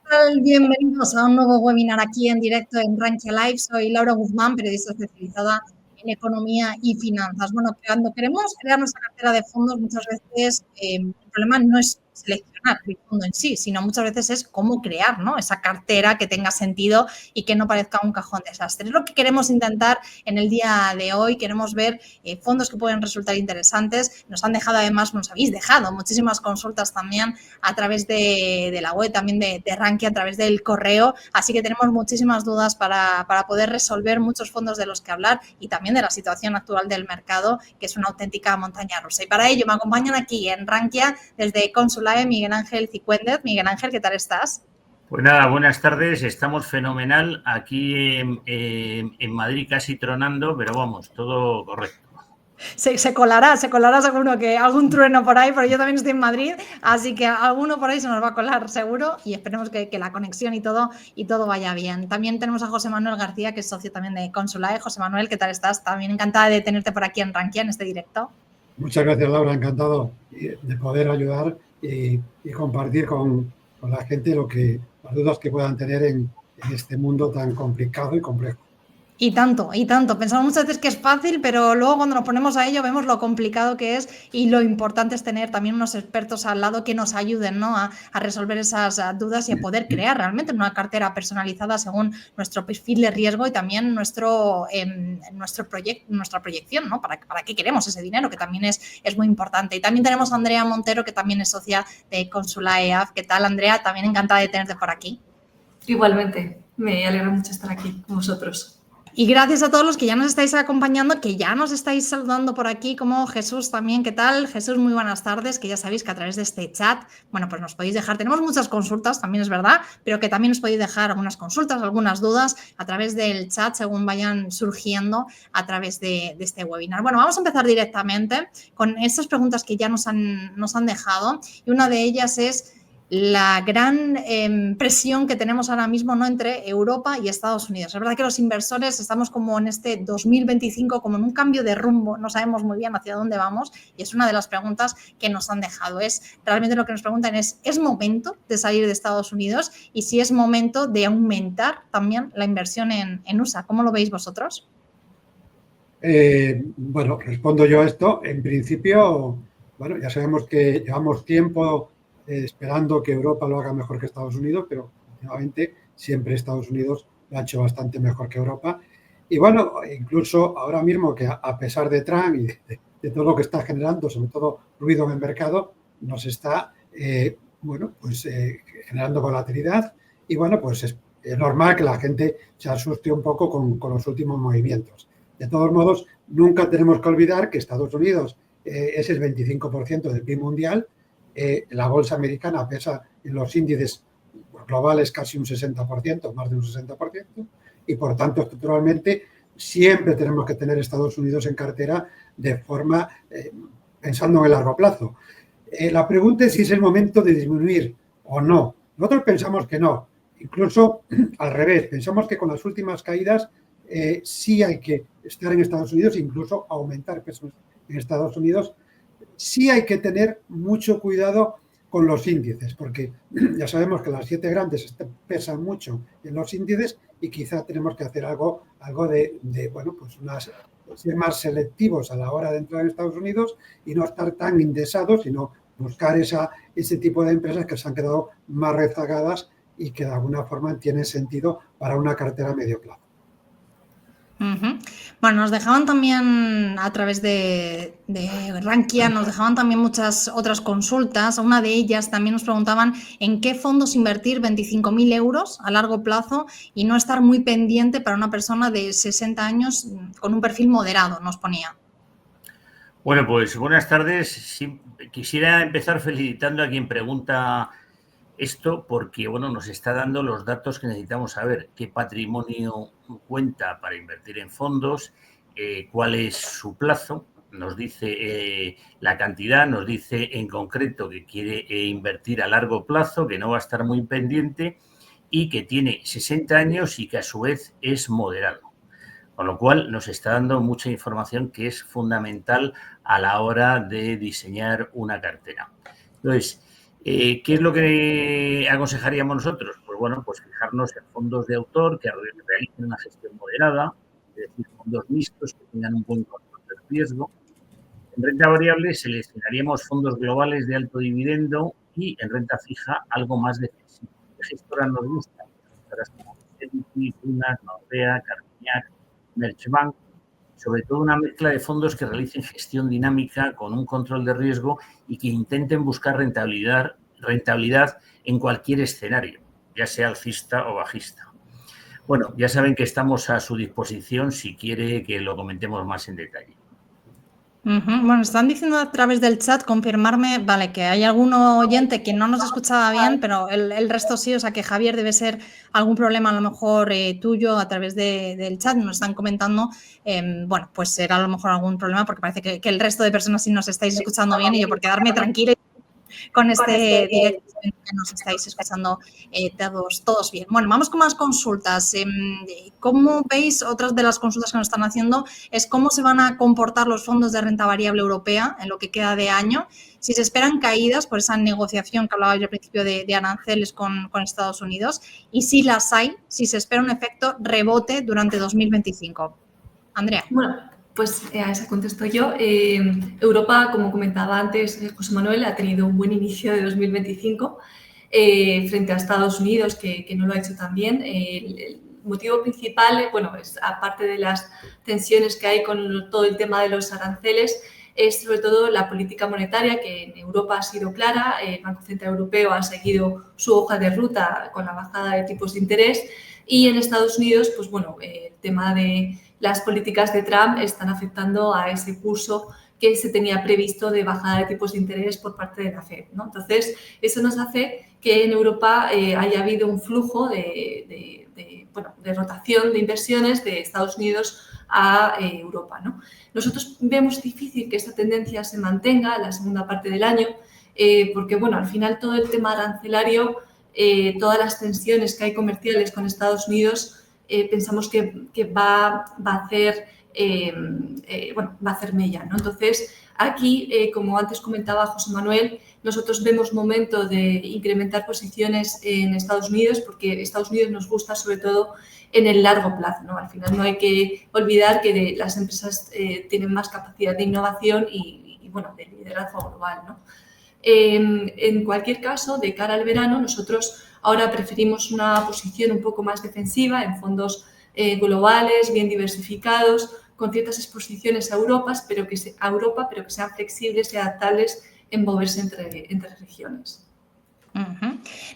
tal? Bienvenidos a un nuevo webinar aquí en directo en Rankia Live. Soy Laura Guzmán, periodista especializada en economía y finanzas. Bueno, cuando queremos crear nuestra cartera de fondos, muchas veces el problema no es seleccionar el fondo en sí, sino muchas veces es cómo crear, ¿no?, esa cartera que tenga sentido y que no parezca un cajón desastre. Es lo que queremos intentar en el día de hoy. Queremos ver fondos que pueden resultar interesantes. Nos han dejado, además, nos habéis dejado muchísimas consultas también a través de la web, también de Rankia, a través del correo. Así que tenemos muchísimas dudas para poder resolver muchos fondos de los que hablar y también de la situación actual del mercado, que es una auténtica montaña rusa. Y para ello me acompañan aquí en Rankia desde Consulae Miguel Ángel Cicuéndez. Miguel Ángel, ¿qué tal estás? Pues nada, buenas tardes, estamos fenomenal aquí en Madrid, casi tronando, pero vamos, todo correcto. Se colará seguro que algún trueno por ahí, pero yo también estoy en Madrid, así que alguno por ahí se nos va a colar seguro y esperemos que la conexión y todo vaya bien. También tenemos a José Manuel García, que es socio también de Consulae. José Manuel, ¿qué tal estás? También encantada de tenerte por aquí en Rankia, en este directo. Muchas gracias, Laura, encantado de poder ayudar y compartir con la gente las dudas que puedan tener en este mundo tan complicado y complejo. Y tanto. Pensamos muchas veces que es fácil, pero luego cuando nos ponemos a ello vemos lo complicado que es y lo importante es tener también unos expertos al lado que nos ayuden, ¿no?, a resolver esas dudas y a poder crear realmente una cartera personalizada según nuestro perfil de riesgo y también nuestra proyección, ¿no?, para qué queremos ese dinero, que también es muy importante. Y también tenemos a Andrea Montero, que también es socia de Consulae. ¿Qué tal, Andrea? También encantada de tenerte por aquí. Igualmente, me alegra mucho estar aquí con vosotros. Y gracias a todos los que ya nos estáis acompañando, que ya nos estáis saludando por aquí, como Jesús también. ¿Qué tal? Jesús, muy buenas tardes, que ya sabéis que a través de este chat, bueno, pues nos podéis dejar, tenemos muchas consultas, también es verdad, pero que también os podéis dejar algunas consultas, algunas dudas a través del chat según vayan surgiendo a través de este webinar. Bueno, vamos a empezar directamente con estas preguntas que ya nos han dejado, y una de ellas es la gran presión que tenemos ahora mismo, ¿no?, entre Europa y Estados Unidos. Es verdad que los inversores estamos como en este 2025, como en un cambio de rumbo, no sabemos muy bien hacia dónde vamos, y es una de las preguntas que nos han dejado. Realmente lo que nos preguntan es momento de salir de Estados Unidos? Y si es momento de aumentar también la inversión en USA. ¿Cómo lo veis vosotros? Bueno, respondo yo a esto. En principio, bueno, ya sabemos que llevamos tiempo esperando que Europa lo haga mejor que Estados Unidos, pero últimamente siempre Estados Unidos lo ha hecho bastante mejor que Europa. Y bueno, incluso ahora mismo que a pesar de Trump y de todo lo que está generando, sobre todo ruido en el mercado, nos está, generando volatilidad. Y bueno, pues es normal que la gente se asuste un poco con los últimos movimientos. De todos modos, nunca tenemos que olvidar que Estados Unidos es el 25% del PIB mundial. La bolsa americana pesa en los índices globales casi un 60%, más de un 60%, y por tanto, estructuralmente, siempre tenemos que tener Estados Unidos en cartera de forma pensando en el largo plazo. La pregunta es si es el momento de disminuir o no. Nosotros pensamos que no. Incluso al revés, pensamos que con las últimas caídas sí hay que estar en Estados Unidos, incluso aumentar pesos en Estados Unidos. Sí hay que tener mucho cuidado con los índices, porque ya sabemos que las 7 grandes pesan mucho en los índices y quizá tenemos que hacer algo de ser más selectivos a la hora de entrar en Estados Unidos y no estar tan indexados, sino buscar ese tipo de empresas que se han quedado más rezagadas y que de alguna forma tienen sentido para una cartera a medio plazo. Bueno, nos dejaban también a través de Rankia, nos dejaban también muchas otras consultas. Una de ellas también nos preguntaban en qué fondos invertir 25.000 euros a largo plazo y no estar muy pendiente para una persona de 60 años con un perfil moderado, nos ponía. Bueno, pues buenas tardes. Sí, quisiera empezar felicitando a quien pregunta esto porque, bueno, nos está dando los datos que necesitamos saber, qué patrimonio cuenta para invertir en fondos, cuál es su plazo, nos dice la cantidad, nos dice en concreto que quiere invertir a largo plazo, que no va a estar muy pendiente y que tiene 60 años y que a su vez es moderado. Con lo cual nos está dando mucha información que es fundamental a la hora de diseñar una cartera. Entonces, ¿qué es lo que aconsejaríamos nosotros? Pues bueno, pues fijarnos en fondos de autor que realicen una gestión moderada, es decir, fondos mixtos que tengan un buen control del riesgo. En renta variable seleccionaríamos fondos globales de alto dividendo y en renta fija algo más defensivo. ¿Qué gestoras nos gustan? Gestoras como Fidelity, Lunas, Nordea, Carmignac, Merchbank, sobre todo una mezcla de fondos que realicen gestión dinámica con un control de riesgo y que intenten buscar rentabilidad en cualquier escenario, ya sea alcista o bajista. Bueno, ya saben que estamos a su disposición si quiere que lo comentemos más en detalle. Bueno, están diciendo a través del chat, confirmarme, vale, que hay algún oyente que no nos escuchaba bien, pero el resto sí, o sea que Javier debe ser algún problema a lo mejor tuyo a través del chat, nos están comentando, bueno, pues será a lo mejor algún problema porque parece que el resto de personas sí nos estáis escuchando bien y yo por quedarme tranquila con este directo que nos estáis escuchando todos bien. Bueno, vamos con más consultas. ¿Cómo veis? Otras de las consultas que nos están haciendo es cómo se van a comportar los fondos de renta variable europea en lo que queda de año, si se esperan caídas por esa negociación que hablaba yo al principio de aranceles con Estados Unidos y si las hay, si se espera un efecto rebote durante 2025. Andrea. Bueno, pues a esa contesto yo. Europa, como comentaba antes José Manuel, ha tenido un buen inicio de 2025 frente a Estados Unidos, que no lo ha hecho tan bien. El motivo principal, bueno, es aparte de las tensiones que hay con todo el tema de los aranceles, es sobre todo la política monetaria, que en Europa ha sido clara. El Banco Central Europeo ha seguido su hoja de ruta con la bajada de tipos de interés y en Estados Unidos, pues bueno, el tema de las políticas de Trump están afectando a ese curso que se tenía previsto de bajada de tipos de interés por parte de la Fed, ¿no? Entonces, eso nos hace que en Europa haya habido un flujo de rotación de inversiones de Estados Unidos a Europa, ¿no? Nosotros vemos difícil que esta tendencia se mantenga en la segunda parte del año porque, bueno, al final todo el tema arancelario, todas las tensiones que hay comerciales con Estados Unidos, pensamos que va a hacer mella, ¿no? Entonces, aquí, como antes comentaba José Manuel, nosotros vemos momento de incrementar posiciones en Estados Unidos porque Estados Unidos nos gusta sobre todo en el largo plazo, ¿no? Al final no hay que olvidar que las empresas tienen más capacidad de innovación y bueno, de liderazgo global, ¿no? En cualquier caso, de cara al verano, nosotros ahora preferimos una posición un poco más defensiva en fondos globales, bien diversificados, con ciertas exposiciones a Europa, pero que sean flexibles y adaptables en moverse entre regiones.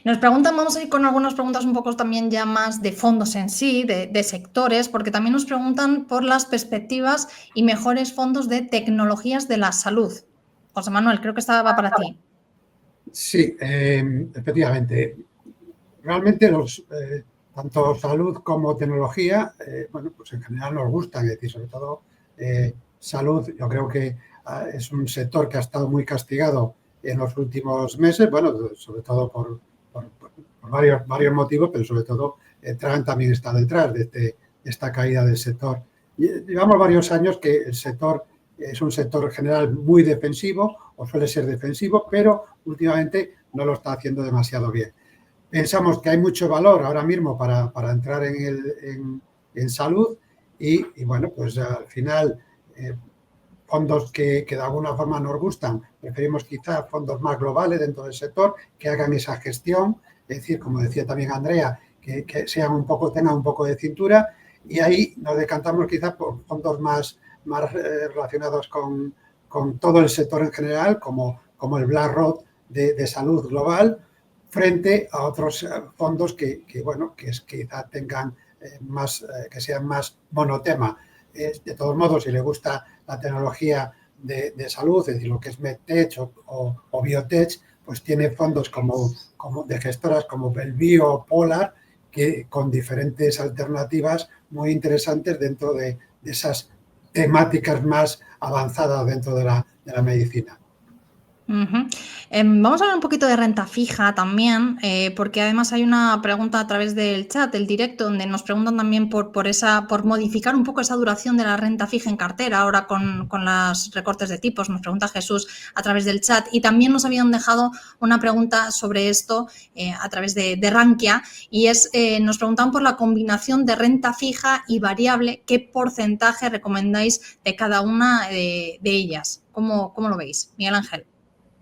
Nos preguntan, vamos a ir con algunas preguntas un poco también ya más de fondos en sí, de sectores, porque también nos preguntan por las perspectivas y mejores fondos de tecnologías de la salud. José Manuel, creo que esta va para ti. Sí, efectivamente. Realmente tanto salud como tecnología, bueno, pues en general nos gustan, es decir, sobre todo salud, yo creo que es un sector que ha estado muy castigado en los últimos meses, bueno, sobre todo por varios motivos, pero sobre todo Trump también está detrás de esta caída del sector. Llevamos varios años que el sector es un sector en general muy defensivo o suele ser defensivo, pero últimamente no lo está haciendo demasiado bien. Pensamos que hay mucho valor ahora mismo para entrar en salud y bueno, pues al final fondos que de alguna forma nos gustan, preferimos quizás fondos más globales dentro del sector que hagan esa gestión, es decir, como decía también Andrea, que tengan un poco de cintura y ahí nos decantamos quizás por fondos más relacionados con todo el sector en general, como el BlackRock de salud global, frente a otros fondos que quizá tengan que sean más monotema. De todos modos, si le gusta la tecnología de salud, es decir, lo que es MedTech o Biotech, pues tiene fondos como de gestoras como Belvio o Polar, que con diferentes alternativas muy interesantes dentro de esas temáticas más avanzadas dentro de la medicina. Ujú. Vamos a hablar un poquito de renta fija también, porque además hay una pregunta a través del chat, el directo, donde nos preguntan también por modificar un poco esa duración de la renta fija en cartera, ahora con los recortes de tipos. Nos pregunta Jesús a través del chat, y también nos habían dejado una pregunta sobre esto a través de Rankia, y nos preguntan por la combinación de renta fija y variable. ¿Qué porcentaje recomendáis de cada una de ellas? ¿Cómo lo veis, Miguel Ángel?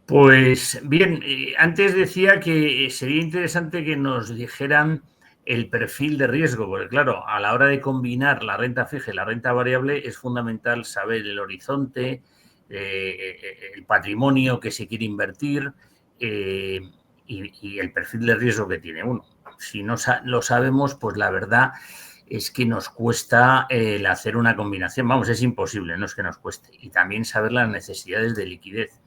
Pues bien, antes decía que sería interesante que nos dijeran el perfil de riesgo, porque claro, a la hora de combinar la renta fija y la renta variable es fundamental saber el horizonte, el patrimonio que se quiere invertir y el perfil de riesgo que tiene uno. Si no lo sabemos, pues la verdad es que nos cuesta el hacer una combinación. Vamos, es imposible, no es que nos cueste. Y también saber las necesidades de liquidez.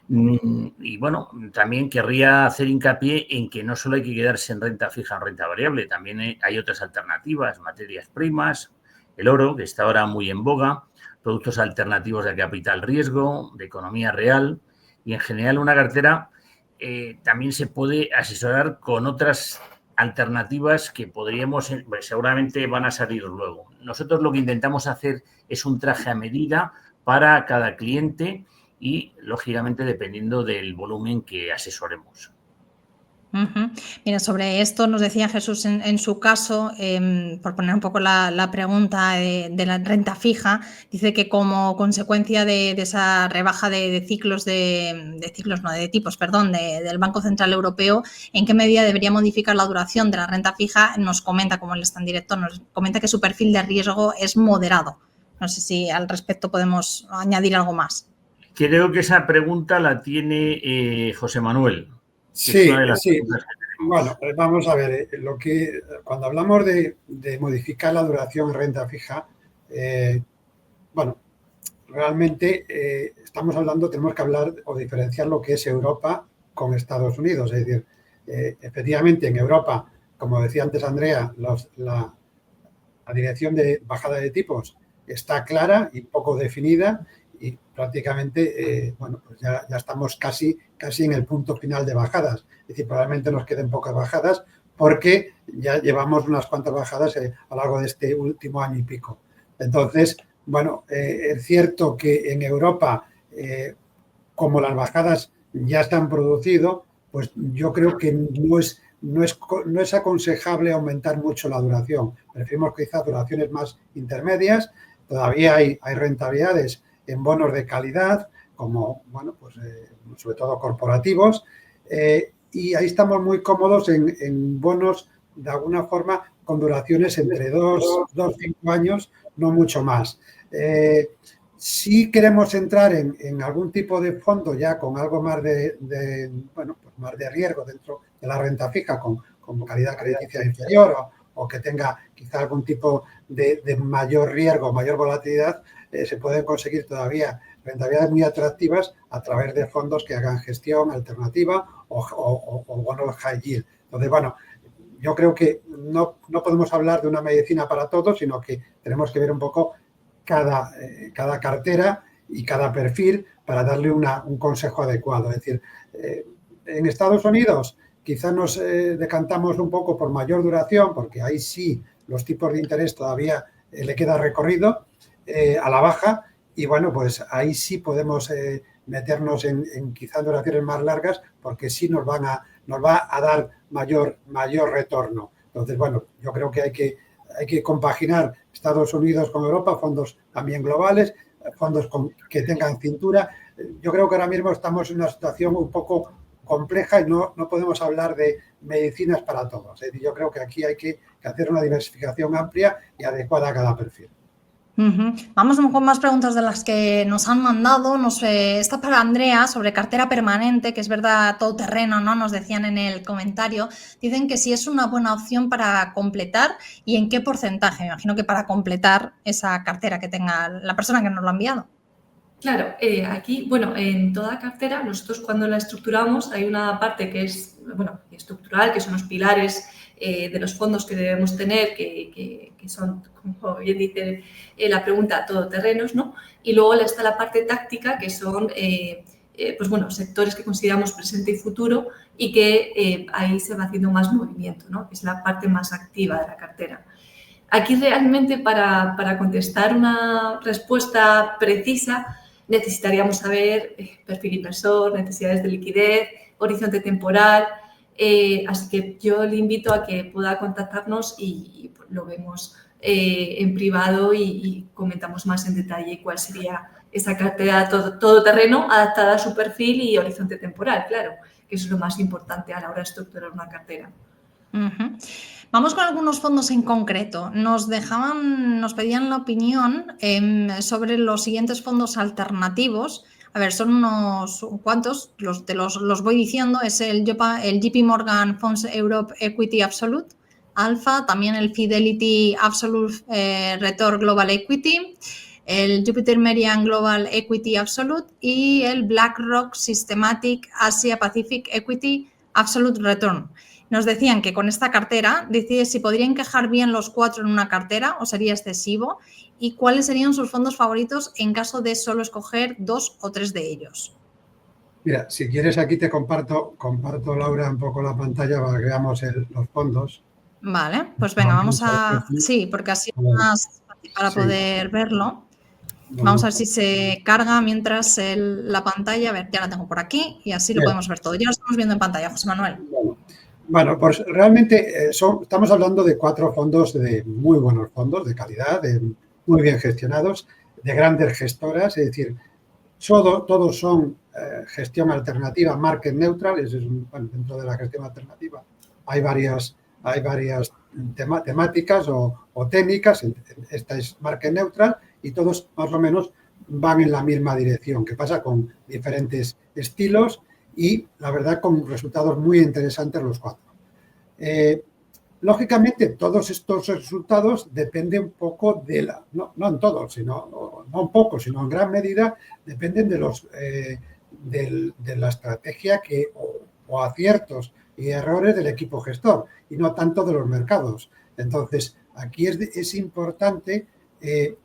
Y bueno, también querría hacer hincapié en que no solo hay que quedarse en renta fija o en renta variable, también hay otras alternativas, materias primas, el oro, que está ahora muy en boga, productos alternativos de capital riesgo, de economía real, y en general una cartera también se puede asesorar con otras alternativas que podríamos, pues seguramente van a salir luego. Nosotros lo que intentamos hacer es un traje a medida para cada cliente y, lógicamente, dependiendo del volumen que asesoremos. Mira, sobre esto nos decía Jesús en su caso, por poner un poco la pregunta de la renta fija, dice que como consecuencia de esa rebaja de tipos, del Banco Central Europeo, ¿en qué medida debería modificar la duración de la renta fija? Nos comenta, como él está en directo, nos comenta que su perfil de riesgo es moderado. No sé si al respecto podemos añadir algo más. Creo que esa pregunta la tiene José Manuel. Sí, sí. Bueno, vamos a ver, cuando hablamos de modificar la duración en renta fija, bueno, realmente estamos hablando, tenemos que hablar o diferenciar lo que es Europa con Estados Unidos. Es decir, efectivamente en Europa, como decía antes Andrea, la dirección de bajada de tipos está clara y poco definida, y prácticamente, bueno, pues ya estamos casi en el punto final de bajadas. Es decir, probablemente nos queden pocas bajadas porque ya llevamos unas cuantas bajadas a lo largo de este último año y pico. Entonces, bueno, es cierto que en Europa, como las bajadas ya se han producido, pues yo creo que no es aconsejable aumentar mucho la duración. Preferimos quizás duraciones más intermedias. Todavía hay rentabilidades en bonos de calidad, como, bueno, pues sobre todo corporativos, y ahí estamos muy cómodos en bonos, de alguna forma, con duraciones entre 2 y 5 años, no mucho más. Si queremos entrar en algún tipo de fondo ya con algo más bueno, pues más de riesgo dentro de la renta fija, con calidad crediticia inferior o que tenga quizá algún tipo de mayor riesgo, mayor volatilidad, se pueden conseguir todavía rentabilidades muy atractivas a través de fondos que hagan gestión alternativa o bonos high yield. Entonces, bueno, yo creo que no podemos hablar de una medicina para todos, sino que tenemos que ver un poco cada cartera y cada perfil para darle un consejo adecuado. Es decir, en Estados Unidos quizás nos decantamos un poco por mayor duración, porque ahí sí los tipos de interés todavía le queda recorrido a la baja, y bueno, pues ahí sí podemos meternos en quizás duraciones más largas, porque sí nos va a dar mayor retorno. Entonces, bueno, yo creo que hay que compaginar Estados Unidos con Europa, fondos también globales, fondos que tengan cintura. Yo creo que ahora mismo estamos en una situación un poco compleja y no podemos hablar de medicinas para todos. Es decir, yo creo que aquí hay que hacer una diversificación amplia y adecuada a cada perfil. Vamos con más preguntas de las que nos han mandado. Esta para Andrea, sobre cartera permanente, que es verdad, todo terreno, ¿no? Nos decían en el comentario. Dicen que si es una buena opción para completar y en qué porcentaje. Me imagino que para completar esa cartera que tenga la persona que nos lo ha enviado. Claro, aquí, bueno, en toda cartera, nosotros cuando la estructuramos hay una parte que es, bueno, estructural, que son los pilares de los fondos que debemos tener, que son, como bien dice la pregunta, todoterrenos, ¿no? Y luego está la parte táctica, que son pues bueno, sectores que consideramos presente y futuro y que ahí se va haciendo más movimiento, ¿no? Es la parte más activa de la cartera. Aquí realmente para contestar una respuesta precisa necesitaríamos saber perfil inversor, necesidades de liquidez, horizonte temporal, así que yo le invito a que pueda contactarnos y lo vemos en privado y comentamos más en detalle cuál sería esa cartera todoterreno adaptada a su perfil y horizonte temporal, claro, que eso es lo más importante a la hora de estructurar una cartera. Uh-huh. Vamos con algunos fondos en concreto. Nos pedían la opinión sobre los siguientes fondos alternativos. A ver, son unos cuantos, los voy diciendo. Es el JP Morgan Funds Europe Equity Absolute Alpha, también el Fidelity Absolute Return Global Equity, el Jupiter Merian Global Equity Absolute y el BlackRock Systematic Asia Pacific Equity Absolute Return. Nos decían que con esta cartera decide si podría encajar bien los 4 en una cartera o sería excesivo y cuáles serían sus fondos favoritos en caso de solo escoger 2 o 3 de ellos. Mira, si quieres aquí te comparto, Laura, un poco la pantalla para que veamos los fondos. Vale, pues venga, vamos a... Sí, porque así es más fácil para poder verlo. Vamos a ver si se carga mientras la pantalla... A ver, ya la tengo por aquí y así lo podemos ver todo. Ya lo estamos viendo en pantalla, José Manuel. Bueno, pues realmente estamos hablando de 4 fondos, de muy buenos fondos, de calidad, muy bien gestionados, de grandes gestoras, es decir, todos son gestión alternativa, market neutral, dentro de la gestión alternativa hay varias temáticas o técnicas, esta es market neutral y todos más o menos van en la misma dirección, que pasa con diferentes estilos y la verdad con resultados muy interesantes los 4. Lógicamente, todos estos resultados dependen un poco no en todos, sino no un poco, sino en gran medida dependen de la estrategia o aciertos y errores del equipo gestor y no tanto de los mercados. Entonces, aquí es importante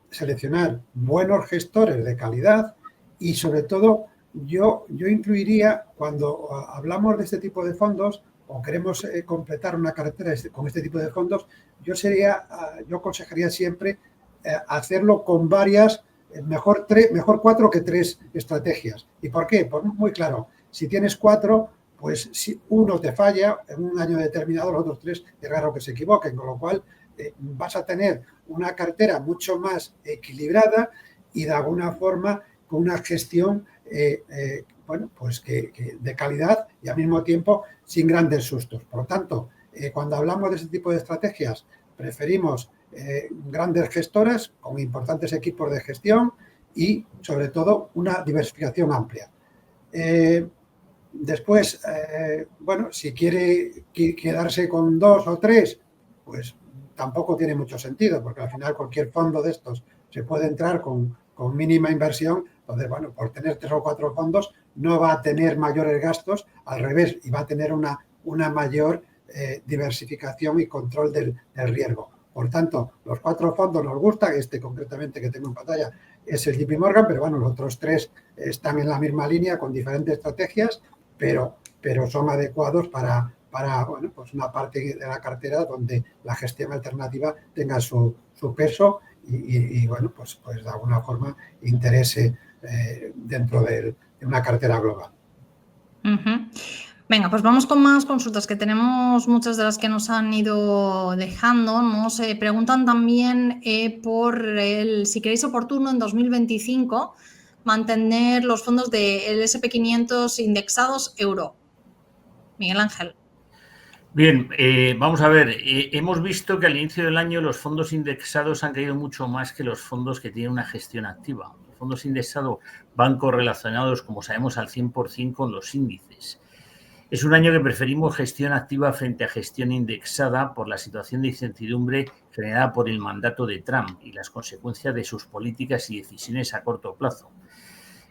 seleccionar buenos gestores de calidad y, sobre todo, yo incluiría, cuando hablamos de este tipo de fondos o queremos completar una cartera con este tipo de fondos, yo aconsejaría siempre hacerlo con varias, mejor 4 que 3 estrategias. ¿Y por qué? Pues muy claro, si tienes 4, pues si uno te falla en un año determinado, los otros 3 es raro que se equivoquen, con lo cual vas a tener una cartera mucho más equilibrada y de alguna forma con una gestión pues de calidad y al mismo tiempo sin grandes sustos. Por lo tanto, cuando hablamos de este tipo de estrategias, preferimos grandes gestoras con importantes equipos de gestión y, sobre todo, una diversificación amplia. Después, si quiere quedarse con 2 o 3, pues tampoco tiene mucho sentido, porque al final cualquier fondo de estos se puede entrar con mínima inversión. Entonces, por tener 3 o 4 fondos no va a tener mayores gastos, al revés, y va a tener una mayor diversificación y control del riesgo. Por tanto, los 4 fondos nos gustan, este concretamente que tengo en pantalla es el JP Morgan, pero los otros 3 están en la misma línea con diferentes estrategias, pero son adecuados para pues una parte de la cartera donde la gestión alternativa tenga su peso y pues de alguna forma interese dentro de una cartera global. Uh-huh. Venga, pues vamos con más consultas, que tenemos muchas de las que nos han ido dejando. Nos preguntan también por si queréis oportuno en 2025 mantener los fondos del SP500 indexados euro. Miguel Ángel. Bien, vamos a ver, hemos visto que al inicio del año los fondos indexados han caído mucho más que los fondos que tienen una gestión activa. Los fondos indexados van correlacionados, como sabemos, al 100% con los índices. Es un año que preferimos gestión activa frente a gestión indexada por la situación de incertidumbre generada por el mandato de Trump y las consecuencias de sus políticas y decisiones a corto plazo.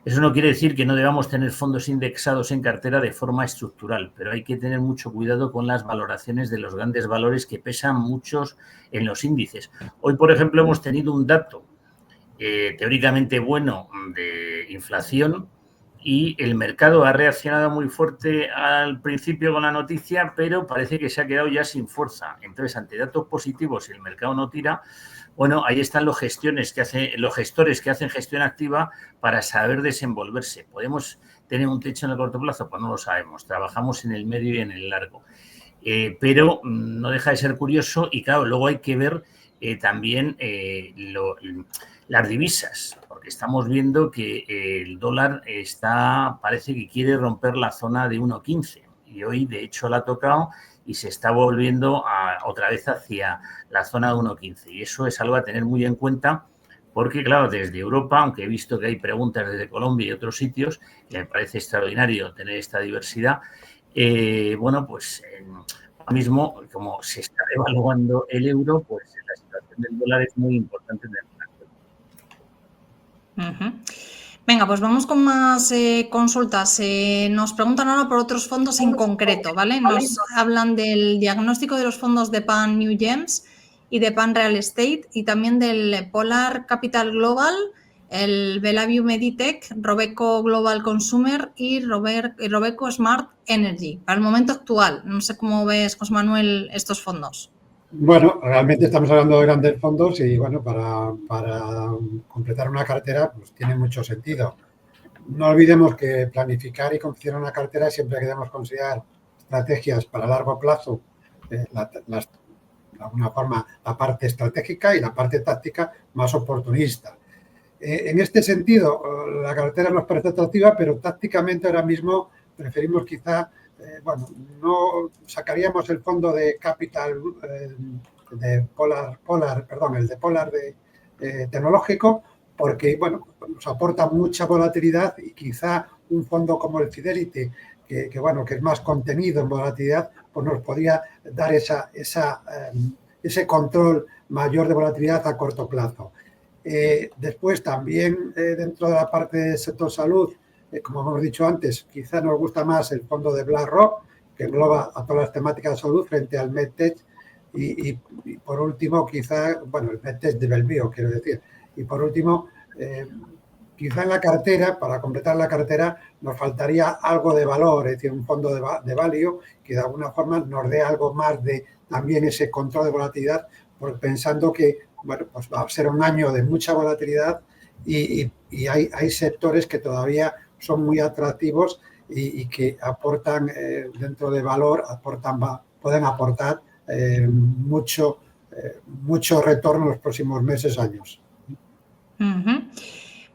Eso no quiere decir que no debamos tener fondos indexados en cartera de forma estructural, pero hay que tener mucho cuidado con las valoraciones de los grandes valores que pesan muchos en los índices. Hoy, por ejemplo, hemos tenido un dato teóricamente bueno de inflación y el mercado ha reaccionado muy fuerte al principio con la noticia, pero parece que se ha quedado ya sin fuerza. Entonces, ante datos positivos, si el mercado no tira, bueno, ahí están los gestores que hacen gestión activa para saber desenvolverse. ¿Podemos tener un techo en el corto plazo? Pues no lo sabemos. Trabajamos en el medio y en el largo. Pero no deja de ser curioso y, claro, luego hay que ver también las divisas, porque estamos viendo que el dólar parece que quiere romper la zona de 1,15 y hoy de hecho la ha tocado y se está volviendo otra vez hacia la zona de 1,15 y eso es algo a tener muy en cuenta porque claro, desde Europa, aunque he visto que hay preguntas desde Colombia y otros sitios, que me parece extraordinario tener esta diversidad, bueno, pues ahora mismo, como se está devaluando el euro, pues la situación del dólar es muy importante. Venga, pues vamos con más consultas. Nos preguntan ahora por otros fondos en concreto, ¿vale? Nos hablan del diagnóstico de los fondos de Pan New Gems y de Pan Real Estate y también del Polar Capital Global, el Bellevue Meditech, Robeco Global Consumer y Robeco Smart Energy. Para el momento actual, no sé cómo ves, José Manuel, estos fondos. Bueno, realmente estamos hablando de grandes fondos y, bueno, para completar una cartera pues tiene mucho sentido. No olvidemos que planificar y confeccionar una cartera siempre que debemos considerar estrategias para largo plazo, de alguna forma la parte estratégica y la parte táctica más oportunista. En este sentido, la cartera nos parece atractiva, pero tácticamente ahora mismo preferimos quizá, bueno, no sacaríamos el fondo de capital el de Polar tecnológico, porque, bueno, nos aporta mucha volatilidad y quizá un fondo como el Fidelity, que bueno, que es más contenido en volatilidad, pues nos podría dar ese control mayor de volatilidad a corto plazo. Después también dentro de la parte del sector salud, como hemos dicho antes, quizá nos gusta más el fondo de BlackRock, que engloba a todas las temáticas de salud frente al MedTech y por último quizá, bueno, el MedTech de Bellevue, quiero decir, y por último quizá en la cartera, para completar la cartera, nos faltaría algo de valor, es decir, un fondo de value que de alguna forma nos dé algo más de también ese control de volatilidad, pensando que, bueno, pues va a ser un año de mucha volatilidad y hay sectores que todavía son muy atractivos y que aportan dentro de valor, pueden aportar mucho retorno en los próximos meses, años.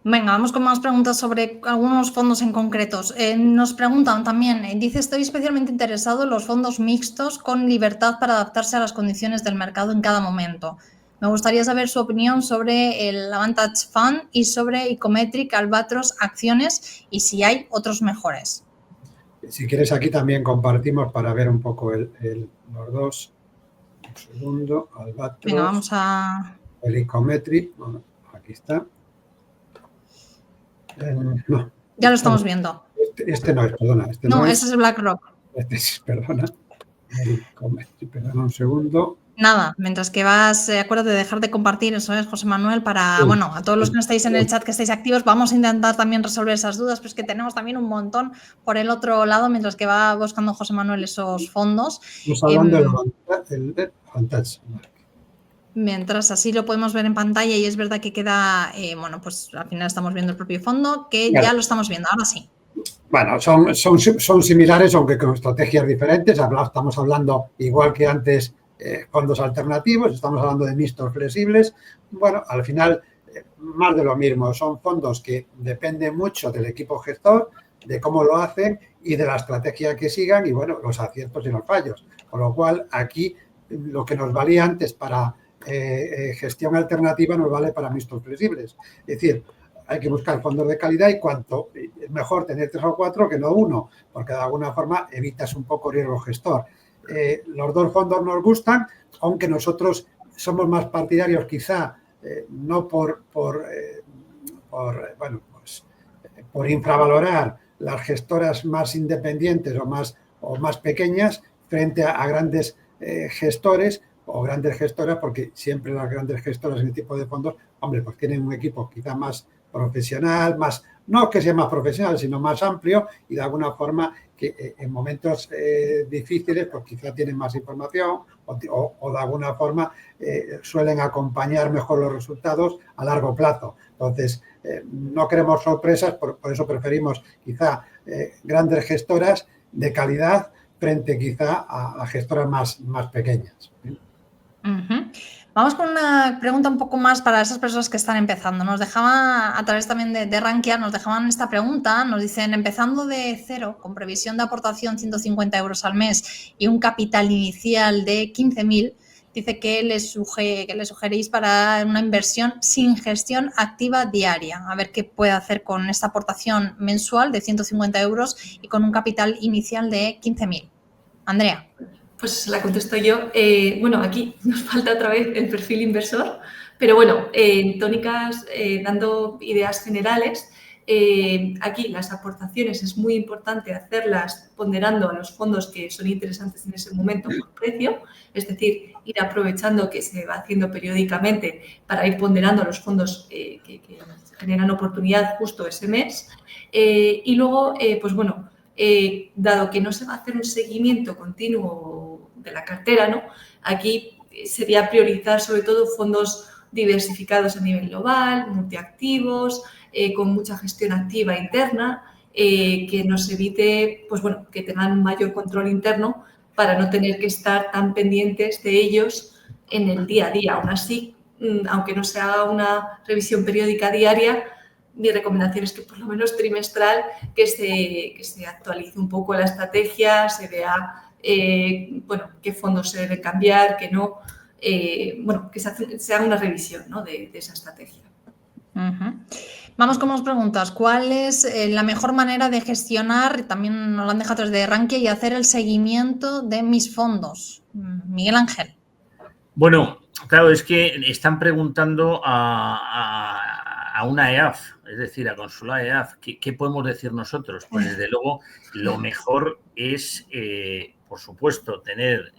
Venga, vamos con más preguntas sobre algunos fondos en concretos. Nos preguntan también, dice, estoy especialmente interesado en los fondos mixtos con libertad para adaptarse a las condiciones del mercado en cada momento. Me gustaría saber su opinión sobre el Avantage Fund y sobre Ecometric Albatros Acciones y si hay otros mejores. Si quieres, aquí también compartimos para ver un poco los dos. Un segundo, Albatros. Venga, vamos a... El Ecometric, bueno, aquí está. No. Ya lo estamos viendo. Este no es, perdona. No, ese es el BlackRock. Perdona. El Ecometric, perdona un segundo. Nada, mientras que vas, acuérdate de dejar de compartir, eso es, José Manuel, para, bueno, a todos los que no estáis en el chat, que estáis activos, vamos a intentar también resolver esas dudas, pero es que tenemos también un montón por el otro lado, mientras que va buscando José Manuel esos fondos. Estamos hablando del Avantage. Mientras así lo podemos ver en pantalla y es verdad que queda, bueno, pues al final estamos viendo el propio fondo, que ya lo estamos viendo, ahora sí. Bueno, son similares, aunque con estrategias diferentes. Estamos hablando, igual que antes, fondos alternativos, estamos hablando de mixtos flexibles. Bueno, al final, más de lo mismo. Son fondos que dependen mucho del equipo gestor, de cómo lo hacen y de la estrategia que sigan y, bueno, los aciertos y los fallos. Con lo cual, aquí, lo que nos valía antes para gestión alternativa nos vale para mixtos flexibles. Es decir, hay que buscar fondos de calidad y cuanto es mejor tener 3 o 4 que no 1, porque de alguna forma evitas un poco riesgo gestor. Los dos fondos nos gustan, aunque nosotros somos más partidarios quizá no por infravalorar las gestoras más independientes o más pequeñas frente a grandes gestores o grandes gestoras, porque siempre las grandes gestoras en este tipo de fondos, hombre, pues tienen un equipo quizá más profesional, no que sea más profesional, sino más amplio y de alguna forma que en momentos difíciles pues quizá tienen más información o de alguna forma suelen acompañar mejor los resultados a largo plazo. Entonces, no queremos sorpresas, por eso preferimos quizá grandes gestoras de calidad frente quizá a gestoras más pequeñas. Vamos con una pregunta un poco más para esas personas que están empezando. Nos dejaban, a través también de Rankia, nos dejaban esta pregunta. Nos dicen, empezando de cero, con previsión de aportación 150 euros al mes y un capital inicial de 15.000, dice que le sugerís para una inversión sin gestión activa diaria. A ver qué puede hacer con esta aportación mensual de 150 euros y con un capital inicial de 15.000. Andrea. Pues la contesto yo. Bueno, aquí nos falta otra vez el perfil inversor, pero bueno, en tónicas, dando ideas generales, aquí las aportaciones es muy importante hacerlas ponderando a los fondos que son interesantes en ese momento por precio, es decir, ir aprovechando que se va haciendo periódicamente para ir ponderando a los fondos que generan oportunidad justo ese mes. Y luego, pues bueno, dado que no se va a hacer un seguimiento continuo de la cartera, ¿no? Aquí sería priorizar sobre todo fondos diversificados a nivel global, multiactivos, con mucha gestión activa interna, que nos evite, pues bueno, que tengan un mayor control interno para no tener que estar tan pendientes de ellos en el día a día. Aún así, aunque no se haga una revisión periódica diaria, mi recomendación es que por lo menos trimestral que se actualice un poco la estrategia, se vea bueno, qué fondos se deben cambiar, qué no, bueno, que se haga una revisión, ¿no? de esa estrategia. Vamos con más preguntas. ¿Cuál es la mejor manera de gestionar, también nos lo han dejado desde Rankia, y hacer el seguimiento de mis fondos? Miguel Ángel. Bueno, claro, es que están preguntando a una EAF, es decir, a Consola EAF. ¿Qué podemos decir nosotros? Pues desde luego lo mejor es, por supuesto, tener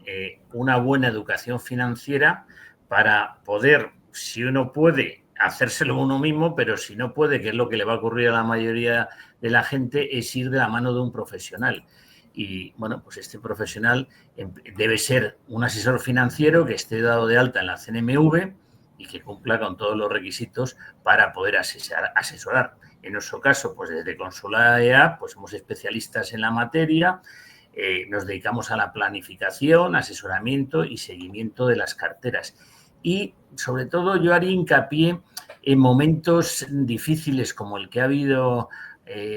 una buena educación financiera para poder, si uno puede, hacérselo uno mismo, pero si no puede, que es lo que le va a ocurrir a la mayoría de la gente, es ir de la mano de un profesional. Y, bueno, pues este profesional debe ser un asesor financiero que esté dado de alta en la CNMV y que cumpla con todos los requisitos para poder asesorar. En nuestro caso, pues desde Consola EAF, pues somos especialistas en la materia, nos dedicamos a la planificación, asesoramiento y seguimiento de las carteras. Y, sobre todo, yo haría hincapié en momentos difíciles como el que ha habido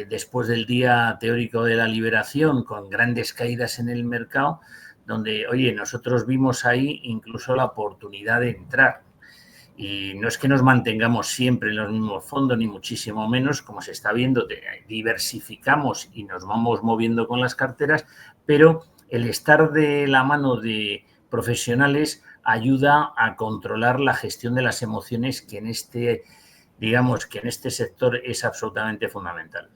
después del día teórico de la liberación, con grandes caídas en el mercado, donde, oye, nosotros vimos ahí incluso la oportunidad de entrar. Y no es que nos mantengamos siempre en los mismos fondos, ni muchísimo menos, como se está viendo, diversificamos y nos vamos moviendo con las carteras, pero el estar de la mano de profesionales ayuda a controlar la gestión de las emociones, que en este, digamos, que en este sector es absolutamente fundamental.